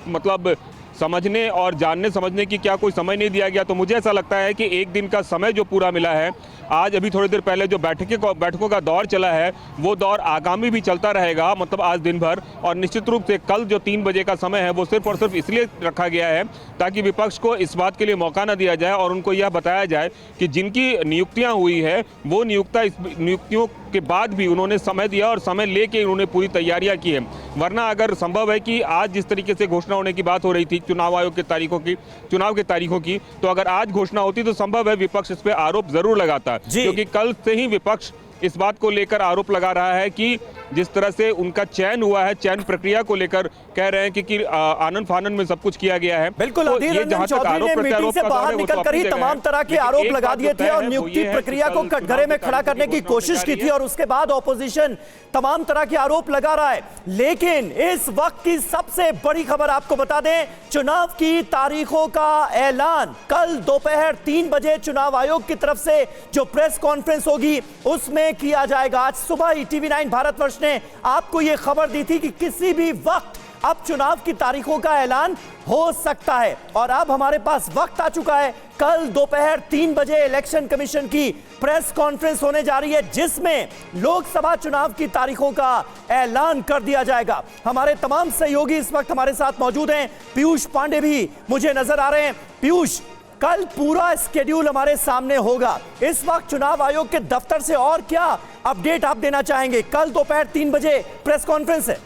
मतलब समझने और जानने समझने की क्या कोई समय नहीं दिया गया? तो मुझे ऐसा लगता है कि एक दिन का समय जो पूरा मिला है, आज अभी थोड़ी देर पहले जो बैठकों का दौर चला है वो दौर आगामी भी चलता रहेगा, मतलब आज दिन भर। और निश्चित रूप से कल जो 3 बजे का समय है वो सिर्फ और सिर्फ इसलिए रखा गया है ताकि विपक्ष को इस बात के लिए मौका न दिया जाए और उनको यह बताया जाए कि जिनकी नियुक्तियां हुई है वो नियुक्तियों के बाद भी उन्होंने समय दिया और समय लेके उन्होंने पूरी तैयारियां की है। वरना अगर संभव है कि आज जिस तरीके से घोषणा होने की बात हो रही थी चुनाव आयोग के चुनाव की तारीखों की, तो अगर आज घोषणा होती तो संभव है विपक्ष इस पे आरोप जरूर लगाता, क्योंकि कल से ही विपक्ष इस बात को लेकर आरोप लगा रहा है कि जिस तरह से उनका चयन हुआ है, चयन प्रक्रिया को लेकर कह रहे हैं कि आनंद फानन में सब कुछ किया गया है। बिल्कुल, अधीर रंजन चौधरी ने मीटिंग से बाहर निकलकर ही तमाम तरह के आरोप लगा दिए थे और नियुक्ति प्रक्रिया को कटघरे में खड़ा करने की कोशिश की थी और उसके बाद ऑपोजिशन तमाम तरह के आरोप लगा रहा है। लेकिन इस वक्त की सबसे बड़ी खबर आपको बता दें, चुनाव की तारीखों का ऐलान कल दोपहर 3 बजे चुनाव आयोग की तरफ से जो प्रेस कॉन्फ्रेंस होगी उसमें किया जाएगा। आज सुबह ही TV9 भारतवर्ष ने आपको यह खबर दी थी कि किसी भी वक्त अब चुनाव की तारीखों का ऐलान हो सकता है और अब हमारे पास वक्त आ चुका है। कल दोपहर 3 बजे इलेक्शन कमीशन की प्रेस कॉन्फ्रेंस होने जा रही है जिसमें लोकसभा चुनाव की तारीखों का ऐलान कर दिया जाएगा। हमारे तमाम सहयोगी इस वक्त हमारे साथ मौजूद हैं। पीयूष पांडे भी मुझे नजर आ रहे हैं। पीयूष, कल पूरा स्केड्यूल हमारे सामने होगा। इस वक्त चुनाव आयोग के दफ्तर से और क्या अपडेट आप देना चाहेंगे? कल दोपहर 3 बजे प्रेस कॉन्फ्रेंस है।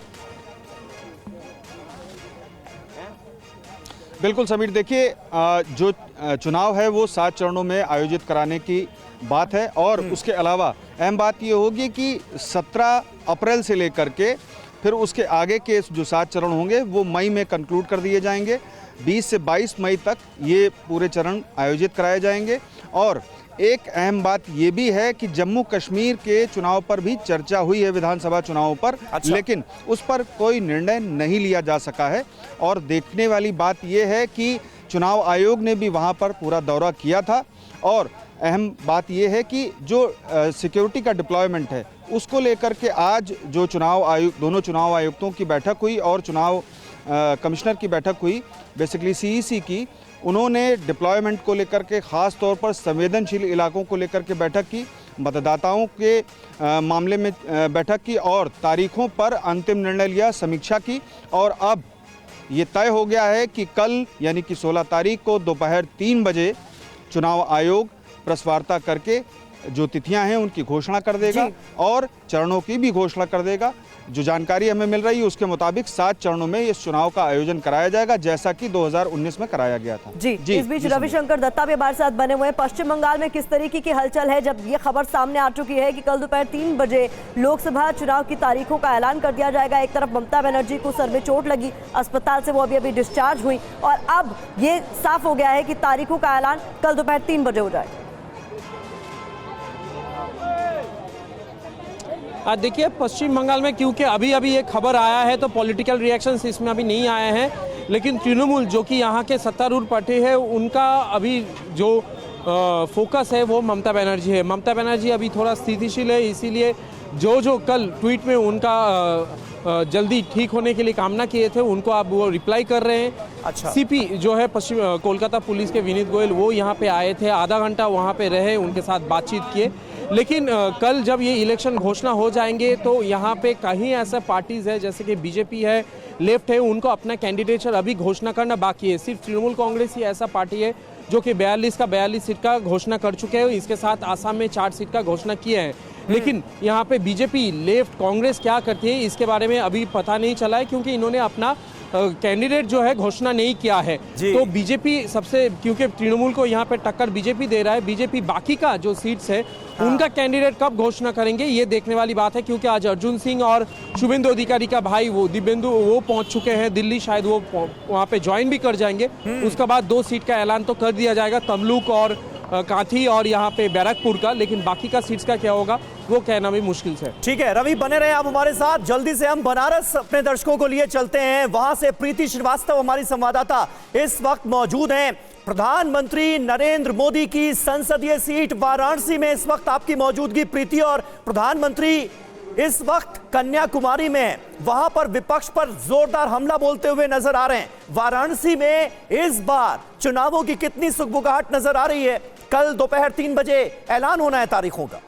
बिल्कुल समीर, देखिए जो चुनाव है वो 7 चरणों में आयोजित कराने की बात है और उसके अलावा अहम बात ये होगी कि 17 अप्रैल से लेकर के फिर उसके आगे के जो 7 चरण होंगे वो मई में कंक्लूड कर दिए जाएंगे। 20 से 22 मई तक ये पूरे चरण आयोजित कराए जाएंगे। और एक अहम बात ये भी है कि जम्मू कश्मीर के चुनाव पर भी चर्चा हुई है विधानसभा चुनावों पर, लेकिन उस पर कोई निर्णय नहीं लिया जा सका है। और देखने वाली बात ये है कि चुनाव आयोग ने भी वहाँ पर पूरा दौरा किया था और अहम बात ये है कि जो सिक्योरिटी का डिप्लॉयमेंट है उसको लेकर के आज जो दोनों चुनाव आयुक्तों की बैठक हुई और चुनाव कमिश्नर की बैठक हुई, बेसिकली CEC की, उन्होंने डिप्लॉयमेंट को लेकर के ख़ास तौर पर संवेदनशील इलाकों को लेकर के बैठक की, मतदाताओं के मामले में बैठक की और तारीखों पर अंतिम निर्णय लिया, समीक्षा की। और अब ये तय हो गया है कि कल यानी कि 16 तारीख को दोपहर 3 बजे चुनाव आयोग प्रेस वार्ता करके जो तिथियां हैं उनकी घोषणा कर देगा और चरणों की भी घोषणा कर देगा। जो जानकारी हमें मिल रही है उसके मुताबिक 7 चरणों में इस चुनाव का आयोजन कराया जाएगा, जैसा कि 2019 में कराया गया था। जी इस बीच रविशंकर दत्ता भी हमारे साथ बने हुए हैं। पश्चिम बंगाल में किस तरीके की हलचल है जब ये खबर सामने आ चुकी है कि कल दोपहर 3 बजे लोकसभा चुनाव की तारीखों का ऐलान कर दिया जाएगा। एक तरफ ममता बनर्जी को सर में चोट लगी, अस्पताल से वो अभी डिस्चार्ज हुई और अब ये साफ हो गया है कि तारीखों का ऐलान कल दोपहर 3 बजे हो जाएगा। देखिए पश्चिम बंगाल में क्योंकि अभी ये खबर आया है तो पॉलिटिकल रिएक्शंस इसमें अभी नहीं आए हैं, लेकिन तृणमूल जो कि यहाँ के सत्तारूढ़ पार्टी है उनका अभी जो फोकस है वो ममता बनर्जी है। ममता बनर्जी अभी थोड़ा स्थितिशील है, इसीलिए जो कल ट्वीट में उनका जल्दी ठीक होने के लिए कामना किए थे उनको अब वो रिप्लाई कर रहे हैं। अच्छा। सीपी जो है पश्चिम कोलकाता पुलिस के विनीत गोयल वो यहाँ पे आए थे, आधा घंटा वहाँ पे रहे, उनके साथ बातचीत किए। लेकिन कल जब ये इलेक्शन घोषणा हो जाएंगे तो यहाँ पे कहीं ऐसा पार्टीज़ है जैसे कि बीजेपी है, लेफ्ट है, उनको अपना कैंडिडेचर अभी घोषणा करना बाकी है। सिर्फ तृणमूल कांग्रेस ही ऐसा पार्टी है जो कि 42 सीट का घोषणा कर चुके हैं। इसके साथ आसाम में 4 सीट का घोषणा किए हैं। लेकिन यहाँ पे बीजेपी, लेफ्ट, कांग्रेस क्या करती है इसके बारे में अभी पता नहीं चला है, क्योंकि इन्होंने अपना कैंडिडेट जो है घोषणा नहीं किया है। तो बीजेपी सबसे, क्योंकि तृणमूल को यहाँ पे टक्कर बीजेपी दे रहा है, बीजेपी बाकी का जो सीट्स है उनका कैंडिडेट कब घोषणा करेंगे ये देखने वाली बात है। क्योंकि आज अर्जुन सिंह और शुभेंदु अधिकारी का भाई वो दिव्येंदु वो पहुंच चुके हैं दिल्ली, शायद वो वहाँ पे ज्वाइन भी कर जाएंगे। उसके बाद 2 सीट का ऐलान तो कर दिया जाएगा, तमलुक और कांथी और यहाँ पे बैरकपुर का, लेकिन बाकी का सीट्स का क्या होगा वो कहना भी मुश्किल है। ठीक है रवि, बने रहे आप हमारे साथ। जल्दी से हम बनारस अपने दर्शकों को लिए चलते हैं। वहां से प्रीति श्रीवास्तव हमारी संवाददाता इस वक्त मौजूद हैं। प्रधानमंत्री नरेंद्र मोदी की संसदीय सीट वाराणसी में इस वक्त आपकी मौजूदगी प्रीति, और प्रधानमंत्री इस वक्त कन्याकुमारी में वहां पर विपक्ष पर जोरदार हमला बोलते हुए नजर आ रहे हैं। वाराणसी में इस बार चुनावों की कितनी सुगबुगाहट नजर आ रही है? कल दोपहर 3 बजे ऐलान होना है तारीखों का।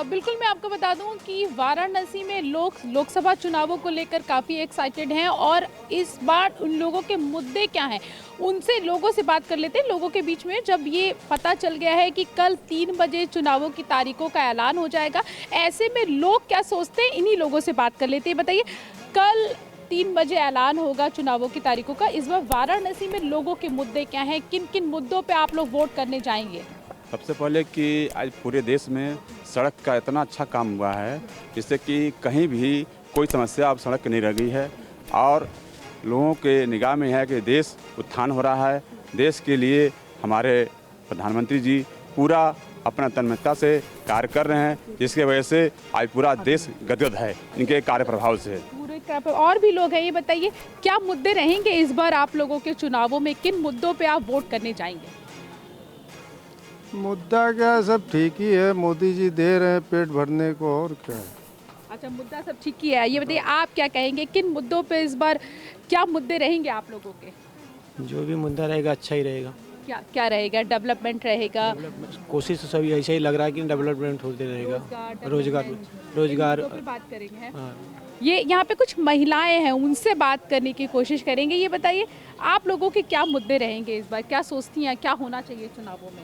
बिल्कुल, मैं आपको बता दूं कि वाराणसी में लोकसभा चुनावों को लेकर काफ़ी एक्साइटेड हैं और इस बार उन लोगों के मुद्दे क्या हैं उनसे लोगों से बात कर लेते हैं। लोगों के बीच में जब ये पता चल गया है कि कल 3 बजे चुनावों की तारीखों का ऐलान हो जाएगा, ऐसे में लोग क्या सोचते हैं, इन्हीं लोगों से बात कर लेते हैं। बताइए, कल 3 बजे ऐलान होगा चुनावों की तारीखों का, इस बार वाराणसी में लोगों के मुद्दे क्या हैं, किन किन मुद्दों पर आप लोग वोट करने जाएंगे? सबसे पहले कि आज पूरे देश में सड़क का इतना अच्छा काम हुआ है जिससे कि कहीं भी कोई समस्या अब सड़क की नहीं रह गई है और लोगों के निगाह में है कि देश उत्थान हो रहा है। देश के लिए हमारे प्रधानमंत्री जी पूरा अपना तन्मयता से कार्य कर रहे हैं, जिसकी वजह से आज पूरा देश गदगद है इनके कार्य प्रभाव से। और भी लोग हैं, ये बताइए क्या मुद्दे रहेंगे इस बार आप लोगों के चुनावों में, किन मुद्दों पे आप वोट करने जाएंगे? मुद्दा क्या, सब ठीक ही है, मोदी जी दे रहे हैं पेट भरने को, और क्या है। अच्छा, मुद्दा सब ठीक ही है। ये बताइए आप क्या कहेंगे, किन मुद्दों पे इस बार क्या मुद्दे रहेंगे आप लोगों के? जो भी मुद्दा रहेगा अच्छा ही रहेगा। क्या क्या रहेगा? डेवलपमेंट रहेगा? कोशिश तो सभी ऐसा ही लग रहा है कि डेवलपमेंट होते रहेगा। रोजगार बात करेंगे। ये यहाँ पे कुछ महिलाएं हैं, उनसे बात करने की कोशिश करेंगे। ये बताइए आप लोगों के क्या मुद्दे रहेंगे इस बार, क्या सोचती हैं, क्या होना चाहिए चुनावों में,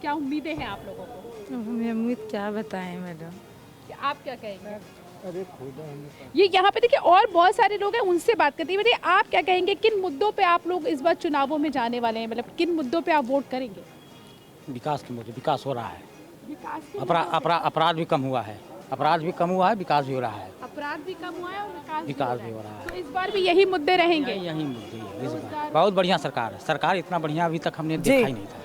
क्या उम्मीदें हैं आप लोगों को? हमें उम्मीद क्या बताएं मैडम, आप क्या कहेंगे? अरे ये यहाँ पे देखिए और बहुत सारे लोग हैं, उनसे बात करते हैं। बताइए आप क्या कहेंगे, किन मुद्दों पे आप लोग इस बार चुनावों में जाने वाले हैं, मतलब किन मुद्दों पे आप वोट करेंगे? विकास के मुद्दे, विकास हो रहा है, अपराध भी कम हुआ है, विकास भी हो रहा है। अपराध भी कम हुआ है और विकास भी हो रहा है। तो इस बार भी यही मुद्दे रहेंगे? यही मुद्दे इस बार। बहुत बढ़िया सरकार है, सरकार इतना बढ़िया अभी तक हमने देखा ही नहीं था।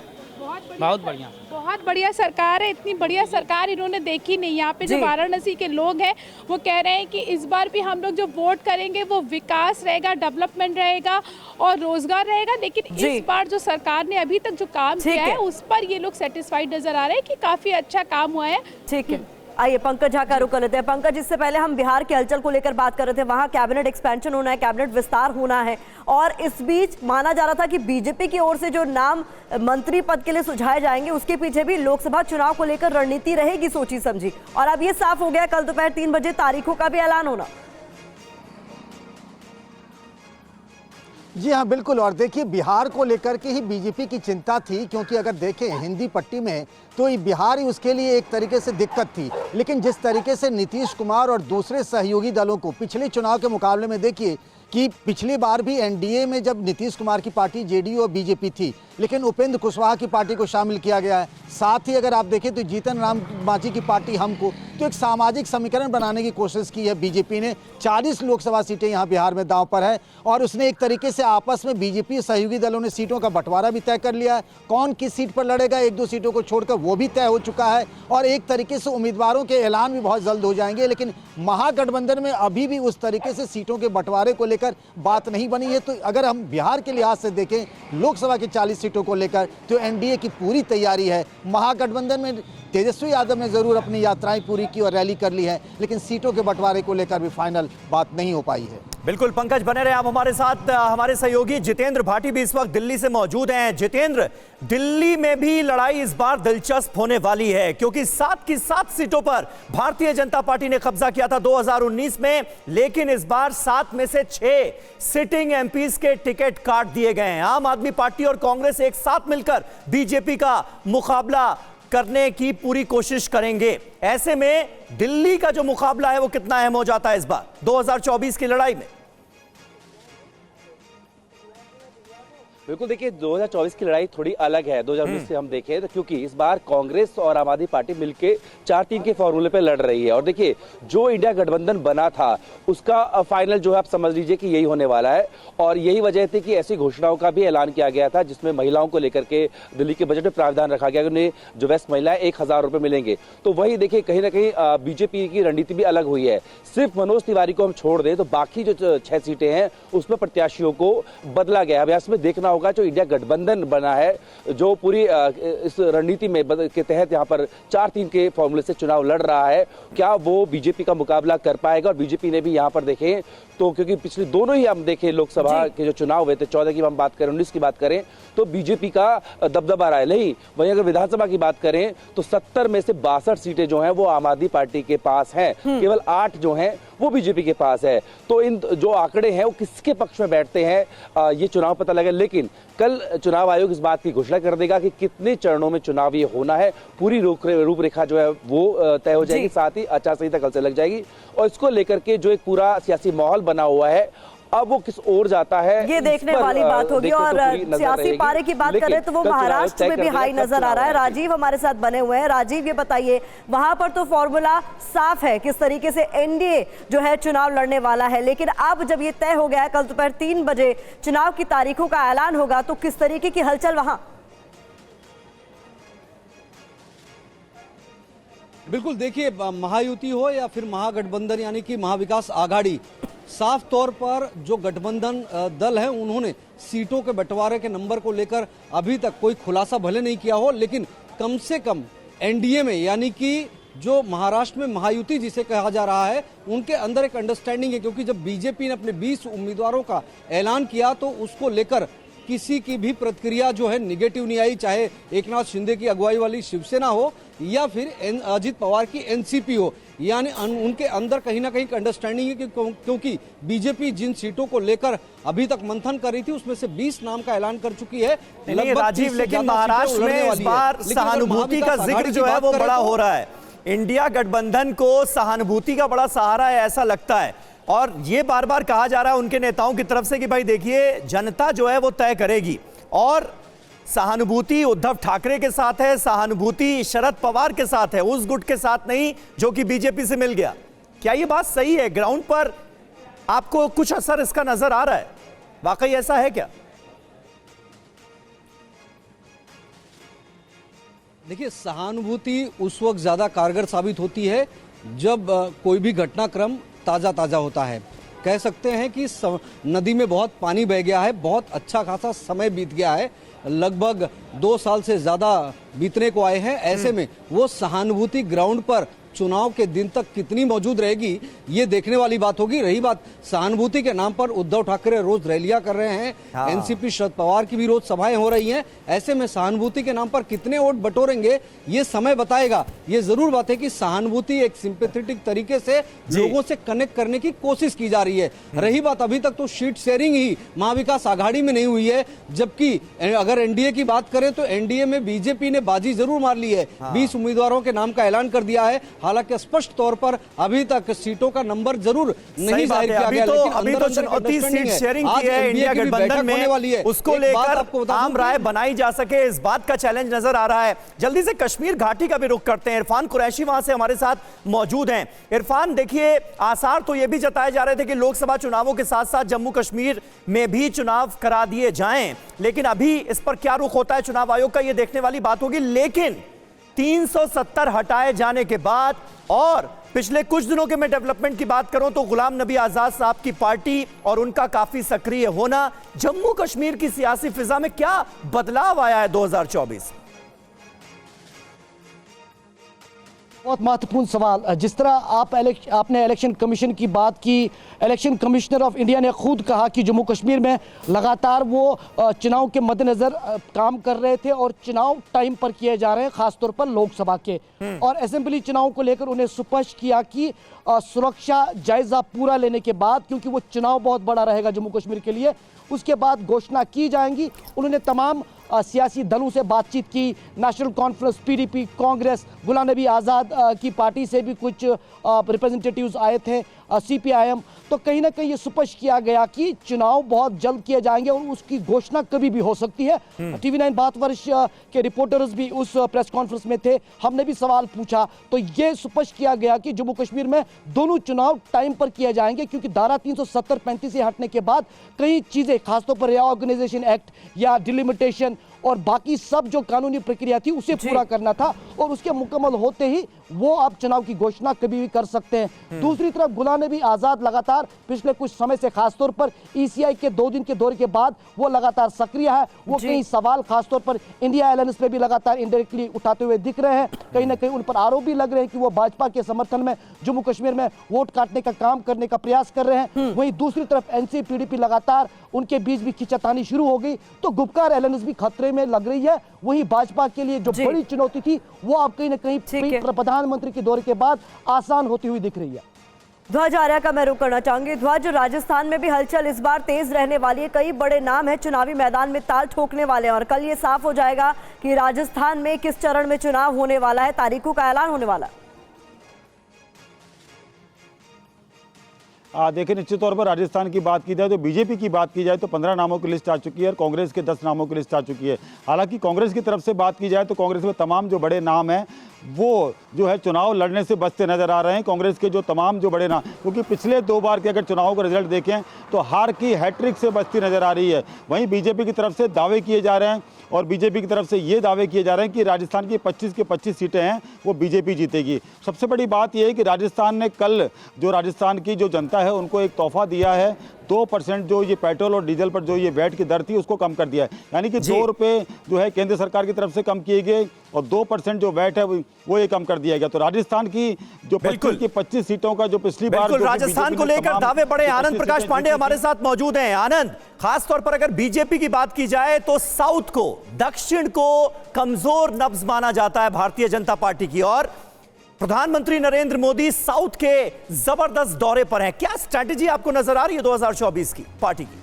बहुत बढ़िया सरकार है, इतनी बढ़िया सरकार इन्होंने देखी नहीं। यहाँ पे जो वाराणसी के लोग हैं वो कह रहे हैं कि इस बार भी हम लोग जो वोट करेंगे वो विकास रहेगा, डेवलपमेंट रहेगा और रोजगार रहेगा। लेकिन इस बार जो सरकार ने अभी तक जो काम किया है उस पर ये लोग सेटिस्फाइड नजर आ रहे हैं कि काफी अच्छा काम हुआ है। ठीक है, आइए पंकज झा का रुख कर लेते हैं। पंकज, इससे पहले हम बिहार के हलचल को लेकर बात कर रहे थे, वहां कैबिनेट एक्सपेंशन होना है, कैबिनेट विस्तार होना है और इस बीच माना जा रहा था कि बीजेपी की ओर से जो नाम मंत्री पद के लिए सुझाए जाएंगे उसके पीछे भी लोकसभा चुनाव को लेकर रणनीति रहेगी सोची समझी, और अब ये साफ हो गया कल दोपहर 3 बजे तारीखों का भी ऐलान होना। जी हाँ, बिल्कुल। और देखिए, बिहार को लेकर के ही बीजेपी की चिंता थी, क्योंकि अगर देखें हिंदी पट्टी में तो ये बिहार ही उसके लिए एक तरीके से दिक्कत थी। लेकिन जिस तरीके से नीतीश कुमार और दूसरे सहयोगी दलों को पिछले चुनाव के मुकाबले में देखिए कि पिछली बार भी एनडीए में जब नीतीश कुमार की पार्टी जेडीयू और बीजेपी थी, लेकिन उपेंद्र कुशवाहा की पार्टी को शामिल किया गया है। साथ ही अगर आप देखें तो जीतन राम मांझी की पार्टी हमको, तो एक सामाजिक समीकरण बनाने की कोशिश की है बीजेपी ने। 40 लोकसभा सीटें यहाँ बिहार में दांव पर है और उसने एक तरीके से आपस में बीजेपी सहयोगी दलों ने सीटों का बंटवारा भी तय कर लिया है। कौन किस सीट पर लड़ेगा, 1-2 सीटों को छोड़कर, वो भी तय हो चुका है और एक तरीके से उम्मीदवारों के ऐलान भी बहुत जल्द हो जाएंगे। लेकिन महागठबंधन में अभी भी उस तरीके से सीटों के बंटवारे को लेकर बात नहीं बनी है। तो अगर हम बिहार के लिहाज से देखें लोकसभा की 40 सीटों को लेकर, तो एनडीए की पूरी तैयारी है। महागठबंधन में तेजस्वी यादव ने जरूर अपनी यात्राएं पूरी की और रैली कर ली है, लेकिन सीटों के बंटवारे को लेकर भी फाइनल बात नहीं हो पाई है। बिल्कुल पंकज, बने रहे आप हमारे साथ। हमारे सहयोगी जितेंद्र भाटी भी इस वक्त दिल्ली से मौजूद हैं। जितेंद्र, दिल्ली में भी लड़ाई इस बार दिलचस्प होने वाली है, क्योंकि 7 की 7 सीटों पर भारतीय जनता पार्टी ने कब्जा किया था 2019 में, लेकिन इस बार 7 में से 6 सिटिंग एमपीज के टिकट काट दिए गए हैं। आम आदमी पार्टी और कांग्रेस एक साथ मिलकर बीजेपी का मुकाबला करने की पूरी कोशिश करेंगे। ऐसे में दिल्ली का जो मुकाबला है वो कितना अहम हो जाता है इस बार 2024 की लड़ाई में? बिल्कुल, देखिए 2024 की लड़ाई थोड़ी अलग है 2019 से हम देखें तो, क्योंकि इस बार कांग्रेस और आम आदमी पार्टी मिलकर 4-3 के फॉर्मूले पे लड़ रही है। और देखिए जो इंडिया गठबंधन बना था उसका फाइनल जो है आप समझ लीजिए कि यही होने वाला है। और यही वजह थी कि ऐसी घोषणाओं का भी ऐलान किया गया था, जिसमें महिलाओं को लेकर के दिल्ली के बजट में प्रावधान रखा गया, उन्हें जो वेस्ट महिलाएं 1000 रुपए मिलेंगे। तो वही देखिए कहीं ना कहीं बीजेपी की रणनीति भी अलग हुई है। सिर्फ मनोज तिवारी को हम छोड़ दें तो बाकी जो 6 सीटें हैं उसमें प्रत्याशियों को बदला गया। अब इसमें देखना होगा जो इंडिया गठबंधन बना है, जो पूरी इस रणनीति में के तहत यहाँ पर 4-3 के फॉर्मूले से चुनाव लड़ रहा है, क्या वो बीजेपी का मुकाबला कर पाएगा। और बीजेपी ने भी यहाँ पर देखें तो, क्योंकि पिछले दोनों ही हम देखें लोकसभा के जो चुनाव हुए थे, 14 की हम बात करें, 19 की बात करें, तो बीजेपी का दबदबा रहा है। नहीं, वहीं अगर विधानसभा की बात करें तो 70 में से 62 सीटें जो हैं वो आम आदमी पार्टी के पास हैं, केवल 8 जो हैं वो बीजेपी के पास है। तो इन जो आंकड़े हैं वो किसके पक्ष में बैठते हैं ये चुनाव पता लगे। लेकिन कल चुनाव आयोग इस बात की घोषणा कर देगा कि कितने चरणों में चुनाव ये होना है, पूरी रूपरेखा जो है वो तय हो जाएगी। साथ ही आचार संहिता कल से लग जाएगी और इसको लेकर के जो एक पूरा सियासी माहौल बना हुआ है अब वो किस ओर जाता है ये देखने वाली बात होगी। और सियासी पारे की बात करें तो वो महाराष्ट्र में भी हाई नजर आ रहा है। राजीव हमारे साथ बने हुए हैं। राजीव, ये बताइए, वहां पर तो फॉर्मूला साफ है किस तरीके से एनडीए जो है चुनाव लड़ने वाला है, लेकिन अब जब ये तय हो गया है कल दोपहर 3 बजे चुनाव की तारीखों का ऐलान होगा, तो किस तरीके की हलचल वहां? बिल्कुल, देखिए महायुति हो या फिर महागठबंधन यानी कि महाविकास आघाड़ी, साफ तौर पर जो गठबंधन दल है उन्होंने सीटों के बंटवारे के नंबर को लेकर अभी तक कोई खुलासा भले नहीं किया हो, लेकिन कम से कम एनडीए में यानी कि जो महाराष्ट्र में महायुति जिसे कहा जा रहा है उनके अंदर एक अंडरस्टैंडिंग है। क्योंकि जब बीजेपी ने अपने 20 उम्मीदवारों का ऐलान किया तो उसको लेकर किसी की भी प्रतिक्रिया जो है निगेटिव नहीं आई, चाहे एकनाथ शिंदे की अगुवाई वाली शिवसेना हो या फिर अजित पवार की एनसीपी हो। यानी उनके अंदर कहीं ना कहीं अंडरस्टैंडिंग है कि क्योंकि बीजेपी जिन सीटों को लेकर अभी तक मंथन कर रही थी उसमें से 20 नाम का ऐलान कर चुकी है। राजीव, लेकिन महाराष्ट्र में इस बार सहानुभूति का जिक्र जो है वो बड़ा हो रहा है। इंडिया गठबंधन को सहानुभूति का बड़ा सहारा है ऐसा लगता है, और ये बार बार कहा जा रहा है उनके नेताओं की तरफ से कि भाई देखिए जनता जो है वो तय करेगी। और सहानुभूति उद्धव ठाकरे के साथ है, सहानुभूति शरद पवार के साथ है, उस गुट के साथ नहीं जो कि बीजेपी से मिल गया। क्या ये बात सही है? ग्राउंड पर आपको कुछ असर इसका नजर आ रहा है? वाकई ऐसा है क्या? देखिए, सहानुभूति उस वक्त ज्यादा कारगर साबित होती है जब कोई भी घटनाक्रम ताजा होता है। कह सकते हैं कि नदी में बहुत पानी बह गया है, बहुत अच्छा खासा समय बीत गया है, लगभग 2 साल से ज्यादा बीतने को आए हैं। ऐसे में वो सहानुभूति ग्राउंड पर चुनाव के दिन तक कितनी मौजूद रहेगी ये देखने वाली बात होगी। रही बात सहानुभूति के नाम पर उद्धव ठाकरे रोज रैलियां कर रहे हैं, एनसीपी शरद पवार की भी रोज सभाएं हो रही हैं। ऐसे में सहानुभूति के नाम पर कितने वोट बटोरेंगे ये समय बताएगा। ये जरूर बात है कि सहानुभूति एक सिंपैथेटिक तरीके से लोगों से कनेक्ट करने की कोशिश की जा रही है। रही बात अभी तक तो सीट शेयरिंग ही महाविकास आघाड़ी में नहीं हुई है, जबकि अगर एनडीए की बात करें तो एनडीए में बीजेपी ने बाजी जरूर मार ली है। 20 उम्मीदवारों के नाम का ऐलान कर दिया है, हालांकि स्पष्ट तौर पर अभी तक सीटों का नंबर जरूर नहीं जाहिर किया गया, लेकिन अभी तो चुनौती सीट शेयरिंग की है इंडिया गठबंधन में, उसको लेकर आम राय बनाई जा सके, इस बात का चैलेंज नजर आ रहा है। जल्दी से कश्मीर घाटी का भी रुख करते हैं, इरफान कुरैशी वहां से हमारे साथ मौजूद हैं। इरफान, देखिए आसार तो ये भी जताए जा रहे थे कि लोकसभा चुनावों के साथ साथ जम्मू कश्मीर में भी चुनाव करा दिए जाएं, लेकिन अभी इस पर क्या रुख होता है चुनाव आयोग का, ये देखने वाली बात होगी। लेकिन 370 हटाए जाने के बाद और पिछले कुछ दिनों के मैं डेवलपमेंट की बात करूं तो गुलाम नबी आजाद साहब की पार्टी और उनका काफी सक्रिय होना, जम्मू कश्मीर की सियासी फिजा में क्या बदलाव आया है 2024? बहुत महत्वपूर्ण सवाल। जिस तरह आपने इलेक्शन कमीशन की बात की, इलेक्शन कमिश्नर ऑफ इंडिया ने खुद कहा कि जम्मू कश्मीर में लगातार वो चुनाव के मद्देनज़र काम कर रहे थे और चुनाव टाइम पर किए जा रहे हैं, खासतौर पर लोकसभा के और असेंबली चुनाव को लेकर उन्हें स्पष्ट किया कि सुरक्षा जायजा पूरा लेने के बाद, क्योंकि वो चुनाव बहुत बड़ा रहेगा जम्मू कश्मीर के लिए, उसके बाद घोषणा की जाएंगी। उन्होंने तमाम सियासी दलों से बातचीत की, national conference, PDP, Congress, Ghulam Nabi Azad की पार्टी से भी कुछ रिप्रेजेंटेटिव्स आए थे, सीपीआईएम, तो कहीं ना कहीं ये स्पष्ट किया गया कि चुनाव बहुत जल्द किए जाएंगे और उसकी घोषणा कभी भी हो सकती है। टीवी9 भारतवर्ष के रिपोर्टर्स भी उस प्रेस कॉन्फ्रेंस में थे, हमने भी सवाल पूछा तो ये स्पष्ट किया गया कि जम्मू कश्मीर में दोनों चुनाव टाइम पर किए जाएंगे, क्योंकि धारा 370-35 से हटने के बाद कई चीज़ें, खासतौर पर रीऑर्गेनाइजेशन एक्ट या डिलिमिटेशन और बाकी सब जो कानूनी प्रक्रिया थी उसे पूरा करना था और उसके मुकम्मल होते ही वो आप चुनाव की घोषणा कभी भी कर सकते हैं। दूसरी तरफ गुलाम नबी आज़ाद लगातार पिछले कुछ समय से, खासतौर पर ईसीआई के 2 दिन के दौरे के बाद वो लगातार सक्रिय है। वो कई सवाल खासतौर पर इंडिया अलायंस पे भी लगातार इनडायरेक्टली उठाते हुए दिख रहे हैं, कहीं ना कहीं उन पर आरोप भी लग रहे हैं कि वो भाजपा के समर्थन में जम्मू कश्मीर में वोट काटने का काम करने का प्रयास कर रहे हैं। वहीं दूसरी तरफ एनसी पीडीपी लगातार उनके बीच भी खींचातानी शुरू हो गई, तो गुपकार अलायंस भी खतरे में लग रही है। वहीं भाजपा के लिए जो बड़ी चुनौती थी वो आप कहीं ना कहीं प्रधानमंत्री के दौरे के बाद आसान होती हुई दिख रही है। ध्वज आर्या का मैं रुख करना चाहूंगी। ध्वज, राजस्थान में भी हलचल इस बार तेज रहने वाली है, कई बड़े नाम है चुनावी मैदान में ताल ठोकने वाले हैं और कल ये साफ हो जाएगा कि राजस्थान में किस चरण में चुनाव होने वाला है, तारीखों का ऐलान होने वाला है। देखिए, निश्चित तौर पर राजस्थान की बात की जाए तो बीजेपी की बात की जाए तो 15 नामों की लिस्ट आ चुकी है और कांग्रेस के 10 नामों की लिस्ट आ चुकी है। हालांकि कांग्रेस की तरफ से बात की जाए तो कांग्रेस में तमाम जो बड़े नाम हैं वो जो है चुनाव लड़ने से बचते नजर आ रहे हैं। कांग्रेस के जो तमाम जो बड़े नाम, क्योंकि पिछले 2 बार के अगर चुनाव का रिजल्ट देखें तो हार की हैट्रिक से बचती नजर आ रही है। वहीं बीजेपी की तरफ से दावे किए जा रहे हैं और बीजेपी की तरफ से ये दावे किए जा रहे हैं कि राजस्थान की 25 की 25 सीटें हैं वो बीजेपी जीतेगी। सबसे बड़ी बात यह है कि राजस्थान ने कल जो राजस्थान की जो जनता है उनको एक तोहफा दिया है, 2% जो ये पेट्रोल और डीजल पर जो ये वैट की दर थी उसको कम कर दिया है, यानी कि 2 रुपये जो है केंद्र सरकार की तरफ से कम किए गए और 2% जो वैट है वो ये कम कर दिया गया। तो राजस्थान की जो 25 की 25 सीटों का जो पिछली बार राजस्थान को लेकर दावे बड़े, आनंद प्रकाश पांडे हमारे साथ मौजूद हैं। आनंद, खासतौर पर अगर बीजेपी की बात की जाए तो साउथ को, दक्षिण को कमजोर नब्ज माना जाता है भारतीय जनता पार्टी की और प्रधानमंत्री नरेंद्र मोदी साउथ के जबरदस्त दौरे पर हैं। क्या स्ट्रैटेजी आपको नजर आ रही है 2024 की पार्टी की?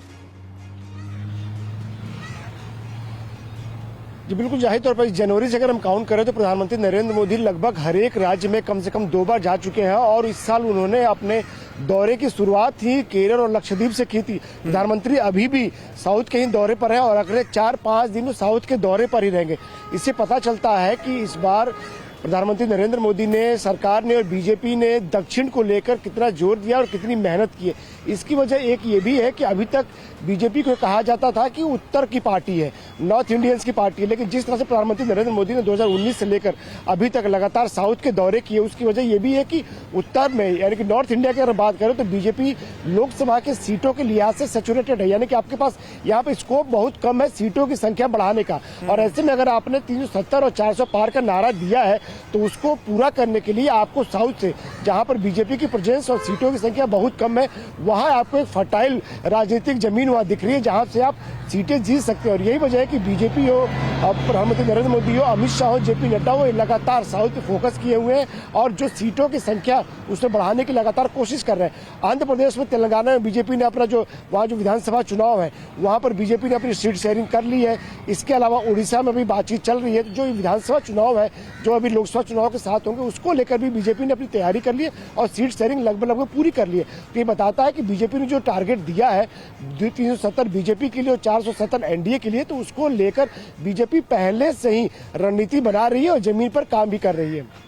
जी बिल्कुल, जाहिर तौर पर जनवरी से अगर हम काउंट करें तो प्रधानमंत्री नरेंद्र मोदी लगभग हर एक राज्य में कम से कम 2 बार जा चुके हैं और इस साल उन्होंने अपने दौरे की शुरुआत ही केरल और लक्षद्वीप से की थी। प्रधानमंत्री अभी भी साउथ के ही दौरे पर हैं और अगले 4-5 दिन साउथ के दौरे पर ही रहेंगे। इससे पता चलता है कि इस बार प्रधानमंत्री नरेंद्र मोदी ने, सरकार ने और बीजेपी ने दक्षिण को लेकर कितना जोर दिया और कितनी मेहनत की है। इसकी वजह एक ये भी है कि अभी तक बीजेपी को कहा जाता था कि उत्तर की पार्टी है, नॉर्थ इंडियंस की पार्टी है, लेकिन जिस तरह से प्रधानमंत्री नरेंद्र मोदी ने 2019 से लेकर अभी तक लगातार साउथ के दौरे किए, उसकी वजह ये भी है कि उत्तर में यानी कि नॉर्थ इंडिया की अगर बात करें तो बीजेपी लोकसभा के सीटों के लिहाज से सैचुरेटेड है, यानी कि आपके पास यहाँ पे स्कोप बहुत कम है सीटों की संख्या बढ़ाने का। और ऐसे में अगर आपने 370 और 400 पार का नारा दिया है तो उसको पूरा करने के लिए आपको साउथ से, जहां पर बीजेपी की प्रेजेंस और सीटों की संख्या बहुत कम है, वहां आपको एक फर्टाइल राजनीतिक जमीन वहां दिख रही है जहां से आप सीटें जीत सकते हैं। और यही वजह है कि बीजेपी हो, प्रधानमंत्री नरेंद्र मोदी हो, अमित शाह हो, जेपी नड्डा हो, लगातार साउथ पे फोकस किए हुए हैं और जो सीटों की संख्या उसमें बढ़ाने की लगातार कोशिश कर रहे हैं। आंध्र प्रदेश में, तेलंगाना में बीजेपी ने अपना जो वहाँ जो विधानसभा चुनाव है वहाँ पर बीजेपी ने अपनी सीट शेयरिंग कर ली है। इसके अलावा उड़ीसा में भी बातचीत चल रही है। जो विधानसभा चुनाव है जो अभी लोकसभा चुनाव के साथ होंगे उसको लेकर भी बीजेपी ने अपनी तैयारी कर ली है और सीट शेयरिंग लगभग पूरी कर ली है। तो ये बताता है कि बीजेपी ने जो टारगेट दिया है 370 बीजेपी के लिए और 470 एनडीए के लिए, तो उसको लेकर बीजेपी पहले से ही रणनीति बना रही है और जमीन पर काम भी कर रही है।